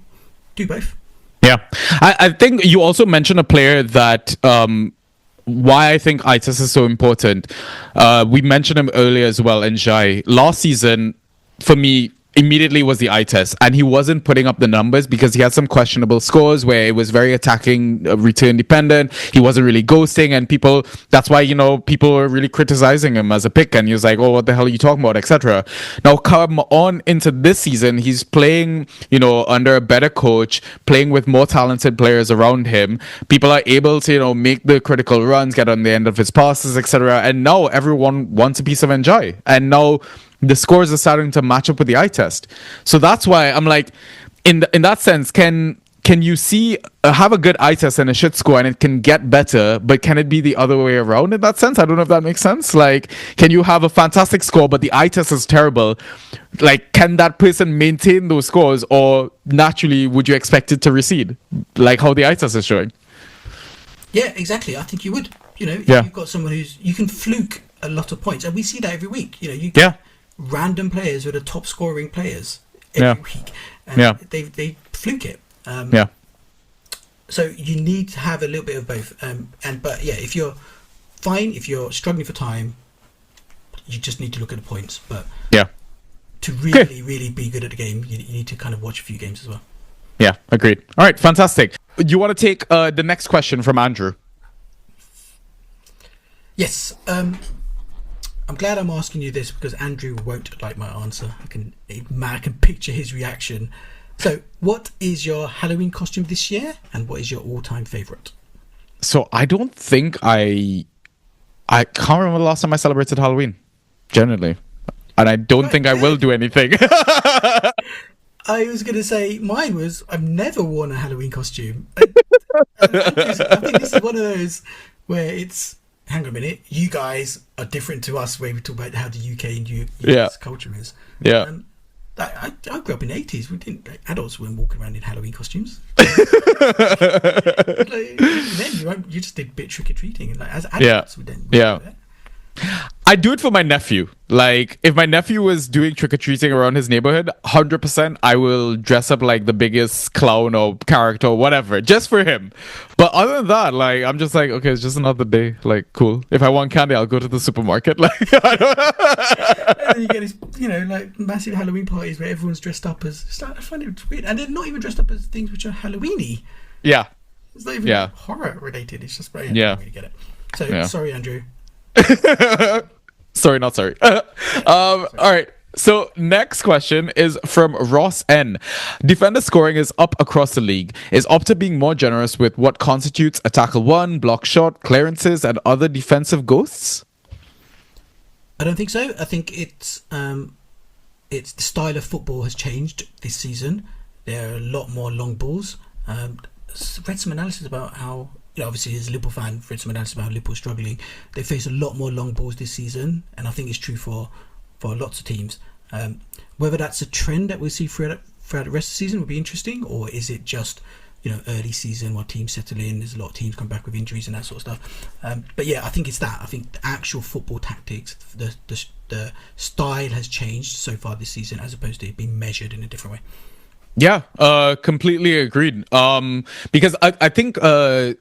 do both. Yeah. I think you also mentioned a player that why I think ITIS is so important. We mentioned him earlier as well, Njai. Last season, for me, immediately was the eye test, and he wasn't putting up the numbers because he had some questionable scores where it was very attacking, return dependent. He wasn't really ghosting, and that's why people were really criticizing him as a pick, and he was like, oh, what the hell are you talking about, etc. Now come on into this season, he's playing under a better coach, playing with more talented players around him. People are able to make the critical runs, get on the end of his passes, etc. And now everyone wants a piece of Njai, and now the scores are starting to match up with the eye test. So that's why I'm like, in that sense, can you see have a good eye test and a shit score and it can get better, but can it be the other way around in that sense? I don't know if that makes sense. Like, can you have a fantastic score but the eye test is terrible? Like, can that person maintain those scores, or naturally would you expect it to recede, like how the eye test is showing? Yeah, exactly. I think you would. If you've got someone you can fluke a lot of points, and we see that every week. You get random players who are the top scoring players every week, and they fluke it. So you need to have a little bit of both. If you're fine, if you're struggling for time, you just need to look at the points. But to really be good at the game, you need to kind of watch a few games as well. Yeah, agreed. All right, fantastic. Do you want to take the next question from Andrew? Yes. I'm glad I'm asking you this because Andrew won't like my answer. I can picture his reaction. So, what is your Halloween costume this year, and what is your all-time favorite? So, I don't think I can't remember the last time I celebrated Halloween, generally, and I don't think I will do anything. I was going to say mine was I've never worn a Halloween costume. I think this is one of those where it's. Hang on a minute, you guys are different to us where we talk about how the UK and US culture is. I grew up in the 80s. We didn't, adults weren't walking around in Halloween costumes. Then you just did a bit trick-or-treating. And as adults, we didn't. I do it for my nephew. Like, if my nephew was doing trick-or-treating around his neighborhood, 100% I will dress up like the biggest clown or character or whatever, just for him. But other than that, like, I'm just like, okay, it's just another day. Like, cool. If I want candy, I'll go to the supermarket. Like, I don't... And then you get these, like massive Halloween parties where everyone's dressed up as... I find it weird. And they're not even dressed up as things which are Halloween-y. Yeah. It's not even horror-related. It's just... I don't really get it. So, sorry, Andrew. Sorry, not sorry. All right. So next question is from Ross N. Defender scoring is up across the league. Is Opta being more generous with what constitutes a tackle one, block shot, clearances, and other defensive ghosts? I don't think so. I think it's the style of football has changed this season. There are a lot more long balls. Read some analysis about how... obviously, as a Liverpool fan, read some analysis about Liverpool struggling. They face a lot more long balls this season, and I think it's true for lots of teams. Whether that's a trend that we'll see throughout the rest of the season would be interesting, or is it just early season while teams settle in? There's a lot of teams come back with injuries and that sort of stuff. But yeah, I think it's that. I think the actual football tactics, the style has changed so far this season, as opposed to it being measured in a different way. Yeah, completely agreed. Because I think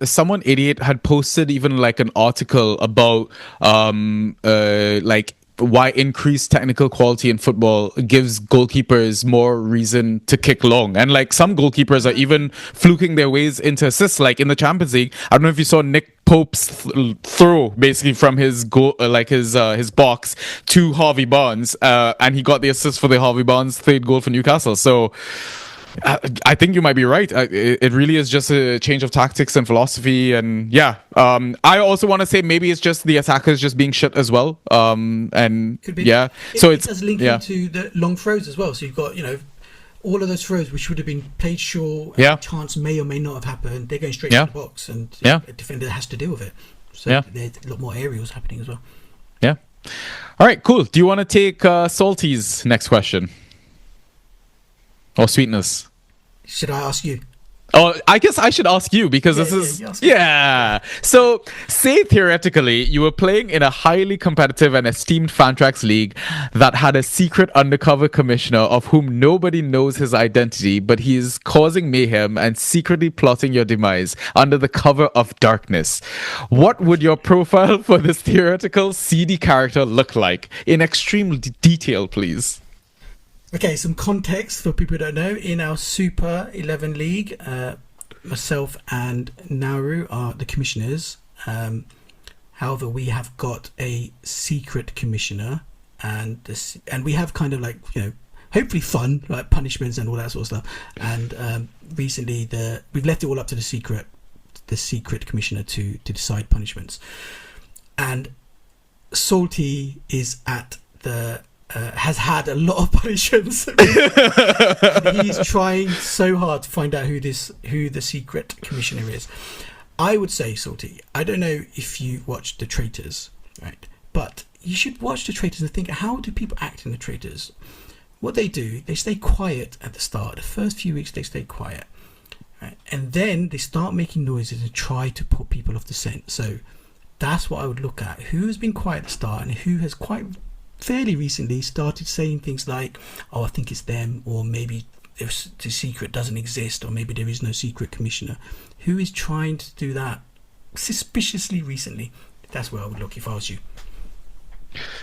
someone 88 had posted even like an article about like why increased technical quality in football gives goalkeepers more reason to kick long, and like some goalkeepers are even fluking their ways into assists. Like in the Champions League, I don't know if you saw Nick Pope's throw basically from his goal, like his box to Harvey Barnes, and he got the assist for the Harvey Barnes third goal for Newcastle. So I think you might be right. It really is just a change of tactics and philosophy, and I also want to say maybe it's just the attackers just being shit as well. And could be. Yeah, so it does link into the long throws as well. So you've got all of those throws which would have been played short, chance may or may not have happened. They're going straight to the box, and a defender has to deal with it. So there's a lot more aerials happening as well. Yeah. All right, cool. Do you want to take Salty's next question? Or Sweetness? Should I ask you? Oh, I guess I should ask you because this is... So, say theoretically, you were playing in a highly competitive and esteemed Fantrax league that had a secret undercover commissioner of whom nobody knows his identity, but he is causing mayhem and secretly plotting your demise under the cover of darkness. What would your profile for this theoretical seedy character look like? In extreme detail, please. Okay, some context for people who don't know. In our Super 11 League, myself and Nauru are the commissioners. However, we have got a secret commissioner, and we have kind of like, hopefully fun, like punishments and all that sort of stuff. And recently, we've left it all up to the secret commissioner to decide punishments. And Salty is at the... has had a lot of punishments. And he's trying so hard to find out who the secret commissioner is. I would say, Salty, I don't know if you watched The Traitors, right? But you should watch The Traitors and think, how do people act in The Traitors? What they do, they stay quiet at the start. The first few weeks, they stay quiet. Right? And then they start making noises and try to put people off the scent. So that's what I would look at. Who has been quiet at the start and who has quite... fairly recently started saying things like, oh, I think it's them, or maybe the secret doesn't exist, or maybe there is no secret commissioner. Who is trying to do that suspiciously recently? That's where I would look if I was you.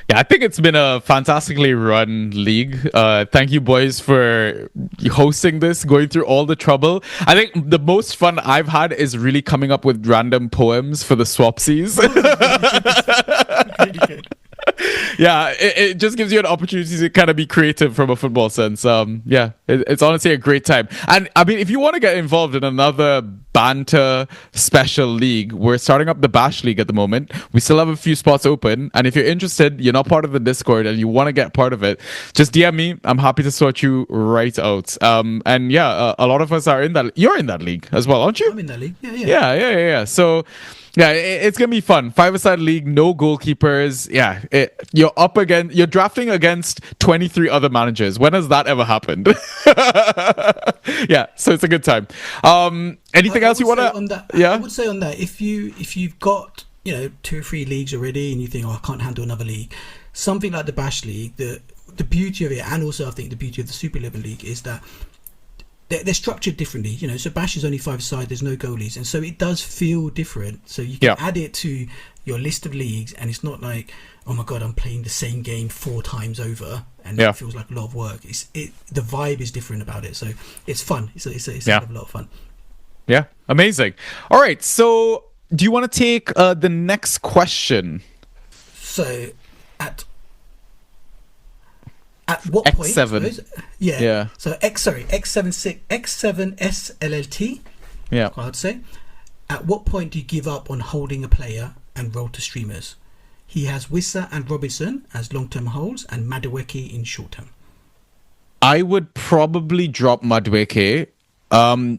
Yeah, I think it's been a fantastically run league. Thank you, boys, for hosting this, going through all the trouble. I think the most fun I've had is really coming up with random poems for the swapsies. Really good. Yeah, it just gives you an opportunity to kind of be creative from a football sense. It's honestly a great time. And I mean, if you want to get involved in another banter special league, we're starting up the Bash League at the moment. We still have a few spots open, and if you're interested, you're not part of the Discord and you want to get part of it, just DM me. I'm happy to sort you right out. A lot of us are in that. You're in that league as well, aren't you? I'm in that league. Yeah. So yeah, it's gonna be fun. 5-a-side league, no goalkeepers. Yeah, you're drafting against 23 other managers. When has that ever happened? Yeah, so it's a good time. Anything else you want to? Yeah, I would say on that, if you've got 2 or 3 leagues already and you think, oh, I can't handle another league, something like the Bash League, the beauty of it, and also I think the beauty of the Super 11 League is that they're structured differently. So Bash is only 5-side, there's no goalies, and so it does feel different. So you can add it to your list of leagues, and it's not like, oh my god, I'm playing the same game 4 times over, and it feels like a lot of work. The vibe is different about it, so it's fun. It's a lot of fun. Yeah, amazing. All right, so do you want to take the next question? So at what X7. point? Yeah. So X7SLLT. Yeah. I'd say. At what point do you give up on holding a player and roll to streamers? He has Wissa and Robinson as long-term holds and Madueke in short-term. I would probably drop Madueke.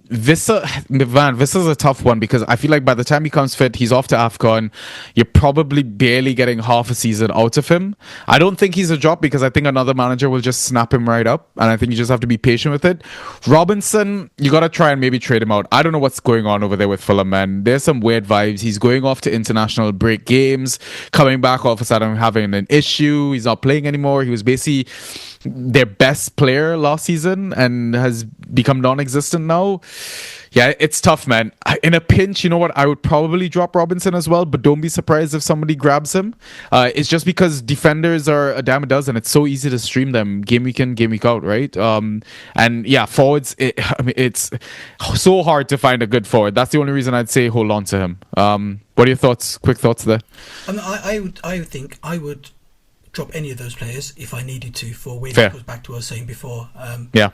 Vissa's a tough one because I feel like by the time he comes fit, he's off to AFCON. You're probably barely getting half a season out of him. I don't think he's a drop because I think another manager will just snap him right up, and I think you just have to be patient with it. Robinson, you got to try and maybe trade him out. I don't know what's going on over there with Fulham, man. There's some weird vibes. He's going off to international break games, coming back all of a sudden having an issue. He's not playing anymore. He was basically their best player last season and has become non-existent now. Yeah, it's tough, man. In a pinch, you know what? I would probably drop Robinson as well, but don't be surprised if somebody grabs him. It's just because defenders are a dime a dozen. It's so easy to stream them game week in, game week out, right? And yeah, forwards, it's so hard to find a good forward. That's the only reason I'd say hold on to him. What are your thoughts? Quick thoughts there? I would think I would drop any of those players if I needed to for when Fair. it goes back to what I was saying before. Yeah.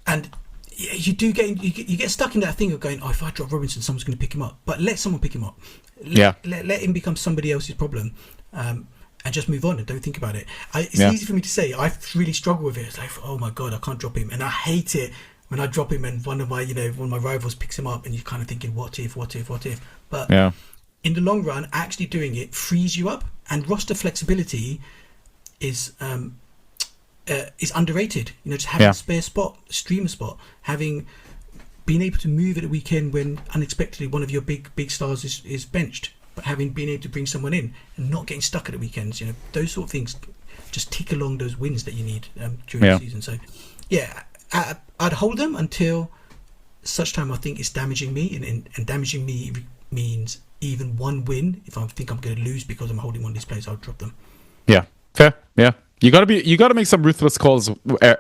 And you get stuck in that thing of going, oh, if I drop Robinson, someone's going to pick him up. But let someone pick him up. Let him become somebody else's problem, and just move on and don't think about it. It's easy for me to say. I really struggle with it. It's like, oh my god, I can't drop him, and I hate it when I drop him and one of my rivals picks him up, and you're kind of thinking, what if? But in the long run, actually doing it frees you up, and roster flexibility is underrated. Just having a spare spot, streamer spot, having been able to move at a weekend when unexpectedly one of your big stars is benched, but having been able to bring someone in and not getting stuck at the weekends, those sort of things just tick along those wins that you need during the season. So I'd hold them until such time I think it's damaging me, and damaging me means even one win. If I think I'm going to lose because I'm holding one of these players, I'll drop them. Yeah, fair. Yeah, you gotta make some ruthless calls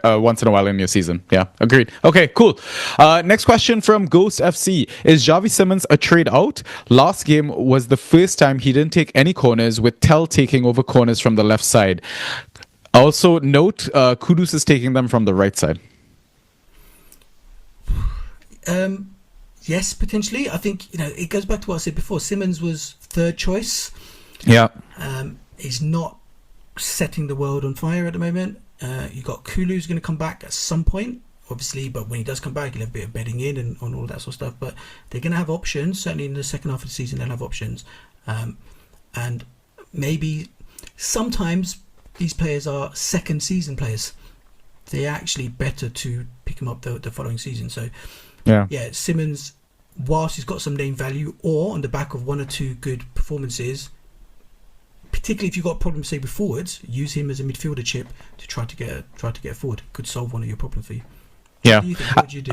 once in a while in your season. Yeah, agreed. Okay, cool. Next question from Ghost FC: is Javi Simmons a trade out? Last game was the first time he didn't take any corners, with Tell taking over corners from the left side. Also, note Kudus is taking them from the right side. Yes, potentially. I think it goes back to what I said before. Simmons was third choice. Yeah. He's not setting the world on fire at the moment. You got Kulu who's going to come back at some point, obviously, but when he does come back, he'll have a bit of bedding in and all that sort of stuff. But they're going to have options. Certainly in the second half of the season, they'll have options. And maybe sometimes these players are second season players. They're actually better to pick them up the following season. So Simmons, whilst he's got some name value, or on the back of one or two good performances, particularly if you've got problems, say, with forwards, use him as a midfielder chip to try to get forward. Could solve one of your problems for you. Yeah. What do you think? What would you do?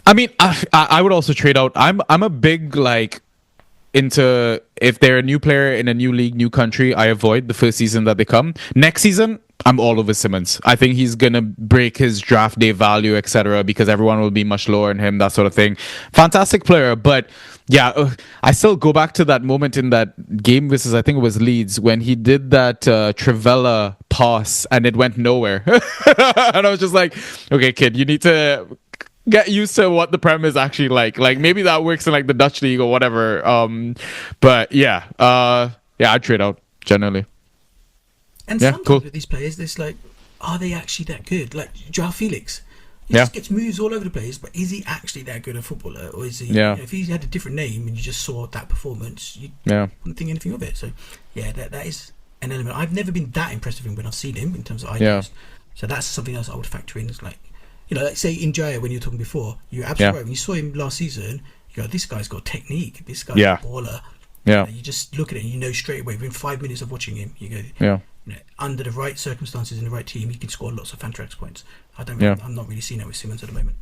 I mean, I would also trade out. I'm a big into, if they're a new player in a new league, new country, I avoid the first season that they come. Next season, I'm all over Simmons. I think he's gonna break his draft day value, etc., because everyone will be much lower than him, that sort of thing. Fantastic player, but yeah, I still go back to that moment in that game versus, I think it was Leeds, when he did that Trivella pass and it went nowhere. And I was just like, okay, kid, you need to get used to what the Prem is actually like. Like, maybe that works in the Dutch league or whatever. But yeah, I'd trade out generally. And sometimes with these players, there's are they actually that good? Like Joao Felix, he just gets moves all over the place, but is he actually that good a footballer, or is he? If he had a different name and you just saw that performance, you wouldn't think anything of it. So that is an element. I've never been that impressed with him when I've seen him in terms of ideas. So that's something else I would factor in. It's like say in Jaya, when you were talking before, you're absolutely right. When you saw him last season, you go, this guy's got technique. This guy's a baller. Yeah. You just look at it and you know straight away, within 5 minutes of watching him, you go, Yeah. Under the right circumstances in the right team, he can score lots of Fantrax points. I'm not really seeing that with Simmons at the moment.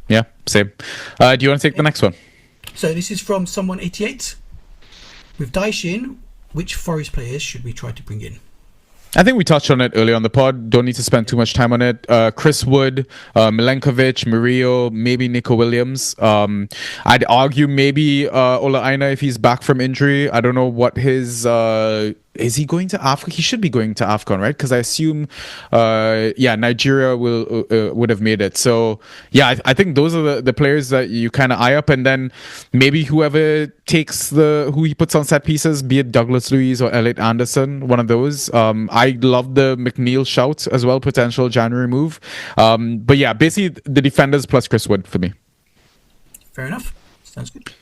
Yeah, same. Do you want to take the next one? So this is from someone 88. With Daishin, which Forest players should we try to bring in? I think we touched on it earlier on the pod. Don't need to spend too much time on it. Chris Wood, Milenkovic, Murillo, maybe Nico Williams. I'd argue maybe Ola Aina if he's back from injury. I don't know what his... is he going to Africa? He should be going to AFCON, right? Because I assume, Nigeria would have made it. So, yeah, I think those are the players that you kind of eye up. And then maybe whoever takes who he puts on set pieces, be it Douglas Luiz or Elliot Anderson, one of those. I love the McNeil shout as well, potential January move. But yeah, basically the defenders plus Chris Wood for me. Fair enough. Sounds good.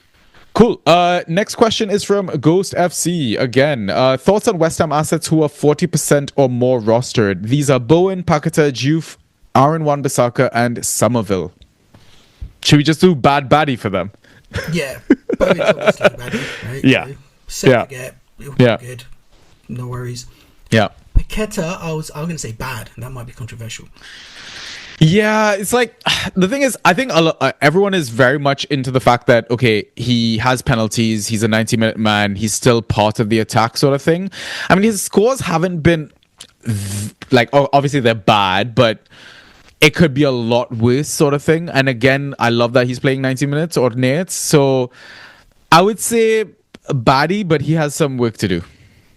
Cool. Next question is from Ghost FC. Again, thoughts on West Ham assets who are 40% or more rostered. These are Bowen, Paqueta, Juve, Aaron Wan-Bissaka, and Somerville. Should we just do baddie for them? Yeah. Bowen's obviously baddie, right? Yeah. It'll be good. No worries. Yeah. Paqueta, I'm going to say bad, and that might be controversial. Yeah, it's like, the thing is, I think everyone is very much into the fact that, okay, he has penalties, he's a 90-minute man, he's still part of the attack sort of thing. I mean, his scores haven't been, obviously they're bad, but it could be a lot worse sort of thing. And again, I love that he's playing 90 minutes or Nates. So I would say baddie, but he has some work to do.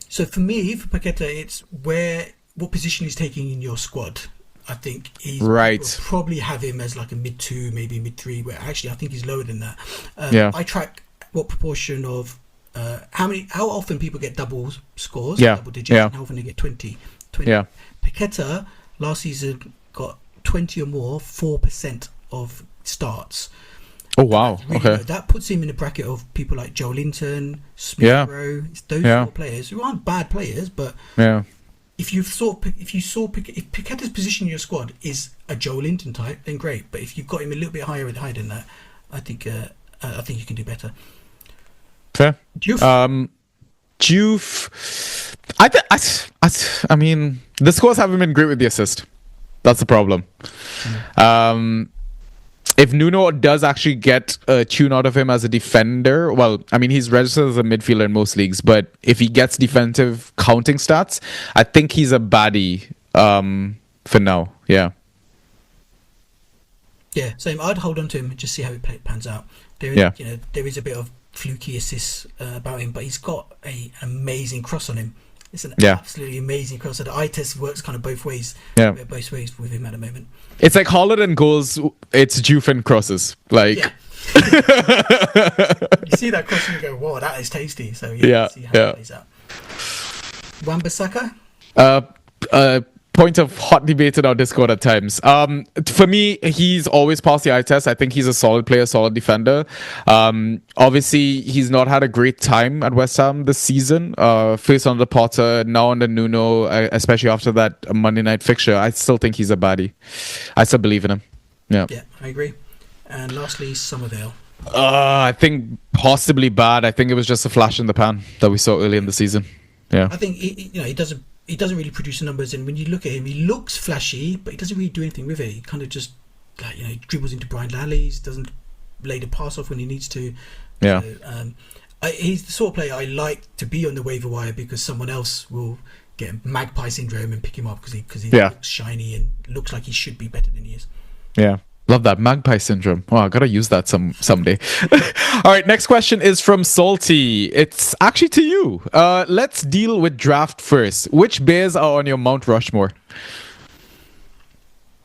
So for me, for Paqueta, it's what position he's taking in your squad. I think we'll probably have him as like a mid-2, maybe mid-3, where actually I think he's lower than that. I track what proportion of how often people get double scores, double digits, and how often they get 20. Yeah. Paqueta last season got 20 or more, 4% of starts. Oh wow! Really okay, low. That puts him in the bracket of people like Joe Linton, Smith Rowe. Those sort of players who aren't bad players, but if Paqueta's position in your squad is a Joe Linton type, then great. But if you've got him a little bit higher than that, I think you can do better. Fair. Juve. I mean, the scores haven't been great with the assist. That's the problem. If Nuno does actually get a tune out of him as a defender, well, I mean, he's registered as a midfielder in most leagues, but if he gets defensive counting stats, I think he's a baddie for now. Yeah. Yeah, same. I'd hold on to him and just see how it pans out. There is a bit of fluky assists about him, but he's got an amazing cross on him. It's an absolutely amazing cross. So the eye test works kind of both ways. Yeah, both ways with him at the moment. It's like Holland and goals. It's Juve and crosses. Like, you see that cross and you go, "Wow, that is tasty." So see how it plays out. Wan-Bissaka. Point of hot debate in our Discord at times. For me, he's always passed the eye test. I think he's a solid player, solid defender. Obviously, he's not had a great time at West Ham this season. First under Potter, now under Nuno, especially after that Monday night fixture. I still think he's a baddie. I still believe in him. Yeah, I agree. And lastly, Somerville. I think possibly bad. I think it was just a flash in the pan that we saw early in the season. Yeah, I think he doesn't really produce the numbers, and when you look at him, he looks flashy, but he doesn't really do anything with it. He kind of just dribbles into Brian Lally's, doesn't lay the pass off when he needs to. Yeah. He's the sort of player I like to be on the waiver wire because someone else will get magpie syndrome and pick him up because he looks shiny and looks like he should be better than he is. Yeah. Love that magpie syndrome. Wow, I gotta use that someday. All right, next question is from Salty. It's actually to you. Let's deal with draft first. Which Bears are on your Mount Rushmore?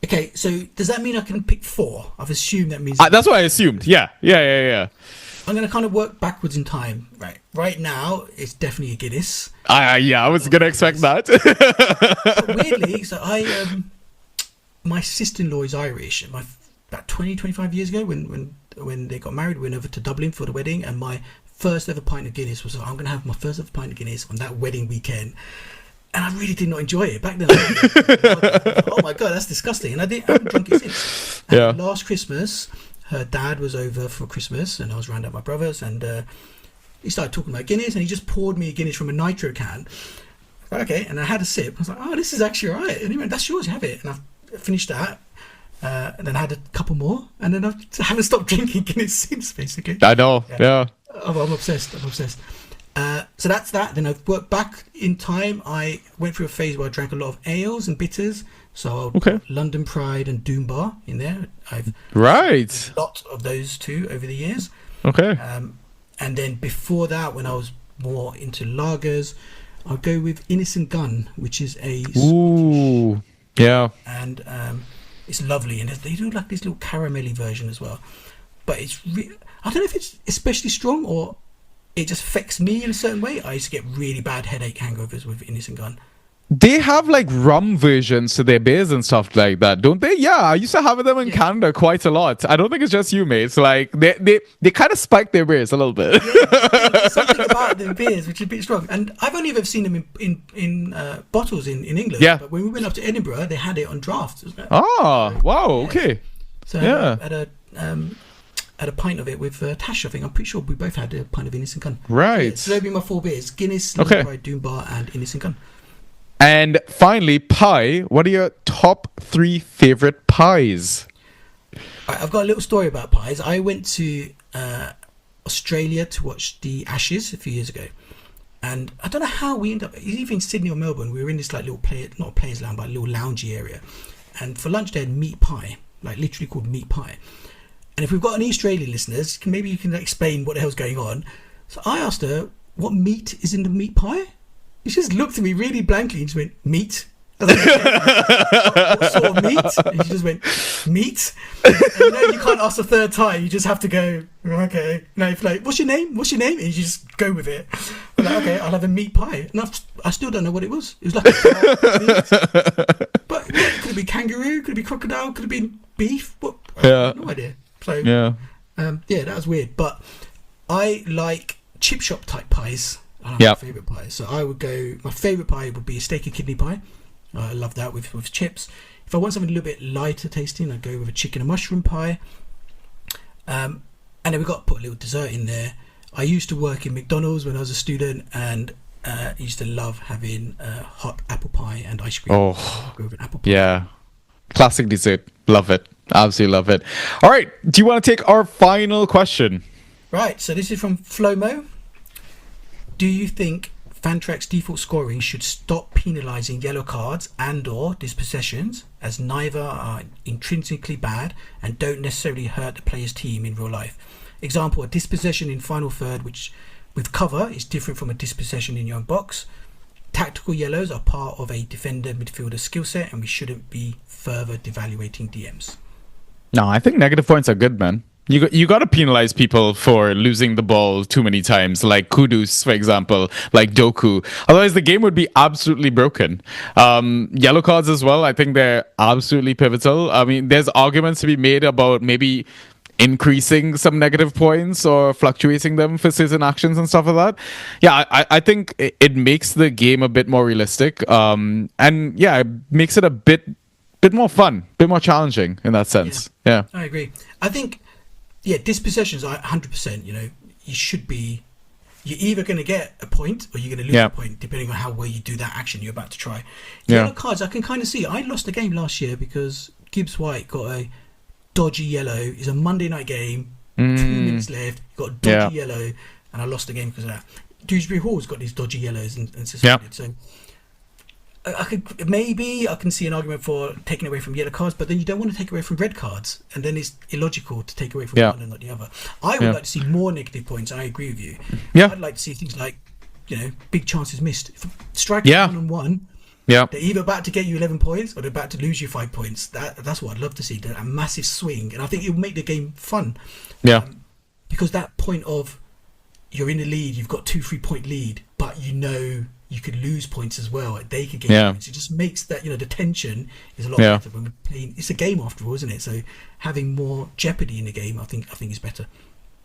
Okay, so does that mean I can pick 4? I've assumed that means... that's what I assumed. Yeah. I'm going to kind of work backwards in time. Right now, it's definitely a Guinness. I was going to expect that. But weirdly, my sister-in-law is Irish. About 25 years ago, when they got married, we went over to Dublin for the wedding, and my first ever pint of Guinness was, I'm going to have my first ever pint of Guinness on that wedding weekend. And I really did not enjoy it. Back then, oh my God, that's disgusting. And I haven't drunk it since. And last Christmas, her dad was over for Christmas, and I was round at my brother's, and he started talking about Guinness, and he just poured me a Guinness from a nitro can. Okay, and I had a sip. I was like, oh, this is actually all right. And he went, that's yours, you have it. And I finished that. And then I had a couple more, and then I haven't stopped drinking Guinness since, basically. I know, yeah. I'm obsessed. So that's that. Then I've worked back in time. I went through a phase where I drank a lot of ales and bitters. So I'll put London Pride and Doom Bar in there. I've right a lot of those too over the years. Okay. And then before that, when I was more into lagers, I'll go with Innocent Gun, which is a Ooh, yeah. And it's lovely, and they do like this little caramelly version as well. But it's I don't know if it's especially strong or it just affects me in a certain way. I used to get really bad headache hangovers with Innocent Gun. They have like rum versions to their beers and stuff like that, don't they? Yeah, I used to have them in Canada quite a lot. I don't think it's just you, mates. Like they kind of spike their beers a little bit. There's something about the beers which is a bit strong, and I've only ever seen them in bottles in England. Yeah. But when we went up to Edinburgh, they had it on draft. Oh, wow. Okay. So had a pint of it with Tash. I think I'm pretty sure we both had a pint of Innocent Gun. Right. So there'll be my 4 beers: Guinness, London Pride, Doom Bar, and Innocent Gun. And finally, pie. What are your top 3 favorite pies? I've got a little story about pies. I went to Australia to watch the Ashes a few years ago, and I don't know how we ended up either in Sydney or Melbourne. We were in this like little not a players' lounge, but a little loungy area, and for lunch they had meat pie, like literally called meat pie. And if we've got any Australian listeners, maybe you can explain what the hell's going on. So I asked her, what meat is in the meat pie? She just looked at me really blankly and just went, meat. I was like, what sort of meat? And she just went, meat? And you can't ask a third time. You just have to go, okay. If like, what's your name? What's your name? And you just go with it. I'm like, okay, I'll have a meat pie. And I still don't know what it was. It was like a meat. But it could have been kangaroo, could have been crocodile, could have been beef. What? I have no idea. So, that was weird. But I like chip shop type pies. I like my favourite pies. So I would go, my favourite pie would be a steak and kidney pie. I love that with chips. If I want something a little bit lighter tasting, I'd go with a chicken and mushroom pie. And then we've got to put a little dessert in there. I used to work in McDonald's when I was a student, and I used to love having hot apple pie and ice cream. Oh, I'll go with an apple pie. Yeah. Classic dessert. Love it. Absolutely love it. All right. Do you want to take our final question? Right. So this is from Flomo. Do you think Fantrax's default scoring should stop penalising yellow cards and or dispossessions, as neither are intrinsically bad and don't necessarily hurt the player's team in real life? Example, a dispossession in final third which with cover is different from a dispossession in your own box. Tactical yellows are part of a defender midfielder skill set, and we shouldn't be further devaluating DMs. No, I think negative points are good, man. You got to penalize people for losing the ball too many times, like Kudus, for example, like Doku. Otherwise, the game would be absolutely broken. Yellow cards as well, I think they're absolutely pivotal. I mean, there's arguments to be made about maybe increasing some negative points or fluctuating them for certain actions and stuff like that. Yeah, I think it makes the game a bit more realistic. And yeah, it makes it a bit more fun, a bit more challenging in that sense. Yeah. I agree. I think... Yeah, dispossessions are 100%. You should be. You're either going to get a point or you're going to lose a point, depending on how well you do that action you're about to try. Yellow cards, I can kind of see. I lost a game last year because Gibbs White got a dodgy yellow. It's a Monday night game, 2 minutes left. Got a dodgy yellow, and I lost the game because of that. Dewsbury Hall's got these dodgy yellows and suspended. So I can see an argument for taking away from yellow cards, but then you don't want to take away from red cards, and then it's illogical to take away from one and not the other. I would like to see more negative points. I agree with you. I'd like to see things like, big chances missed. If strikers 1-on-1, they're either about to get you 11 points or they're about to lose you 5 points. That's what I'd love to see. A massive swing, and I think it would make the game fun. Because that point of you're in the lead, you've got 2-3 point lead, but you could lose points as well. They could get points. It just makes that the tension is a lot better when we're playing. It's a game after all, isn't it? So having more jeopardy in the game, I think is better.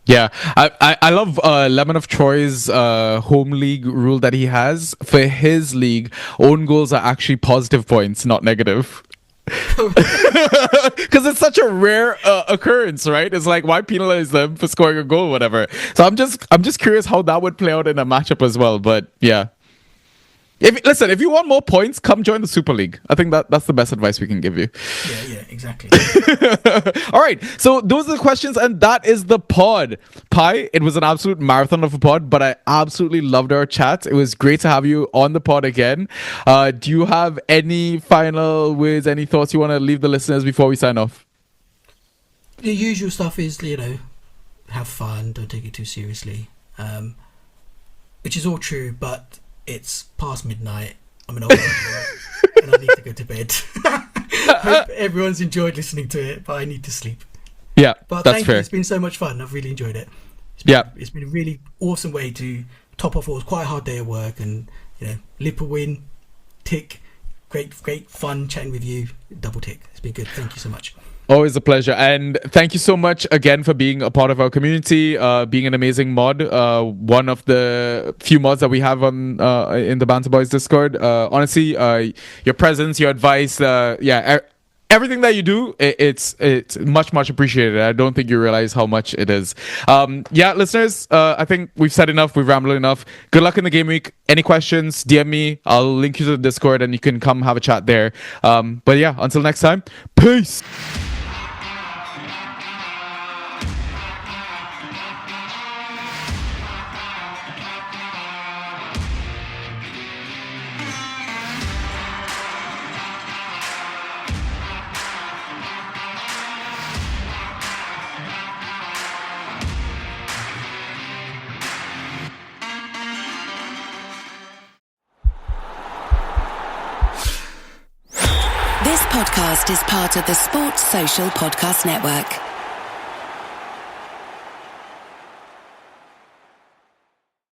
Yeah, I love Lemon of Troy's home league rule that he has. For his league, own goals are actually positive points, not negative. Because it's such a rare occurrence, right? It's like, why penalize them for scoring a goal, whatever. So I'm just curious how that would play out in a matchup as well. But yeah, if you want more points, come join the Super League. I think that's the best advice we can give you. Yeah, exactly. All right, so those are the questions, and that is the pod. Pi, it was an absolute marathon of a pod, but I absolutely loved our chat. It was great to have you on the pod again. Do you have any final words, any thoughts you want to leave the listeners before we sign off? The usual stuff is, have fun, don't take it too seriously, which is all true, but it's past midnight. I'm an old man and I need to go to bed. Hope everyone's enjoyed listening to it, but I need to sleep. Yeah, but that's thank fair. you. It's been so much fun. I've really enjoyed it. It's been a really awesome way to top off what was quite a hard day at work, and Lip a win, tick, great fun chatting with you, double tick. It's been good. Thank you so much. Always a pleasure, and thank you so much again for being a part of our community, being an amazing mod, one of the few mods that we have on in the Banter Boys Discord. Honestly, your presence, your advice, everything that you do, it's much appreciated. I don't think you realize how much it is. Listeners, I think we've said enough, we've rambled enough. Good luck in the game week. Any questions, DM me. I'll link you to the Discord and you can come have a chat there. But yeah, until next time, peace. This podcast is part of the Sports Social Podcast Network.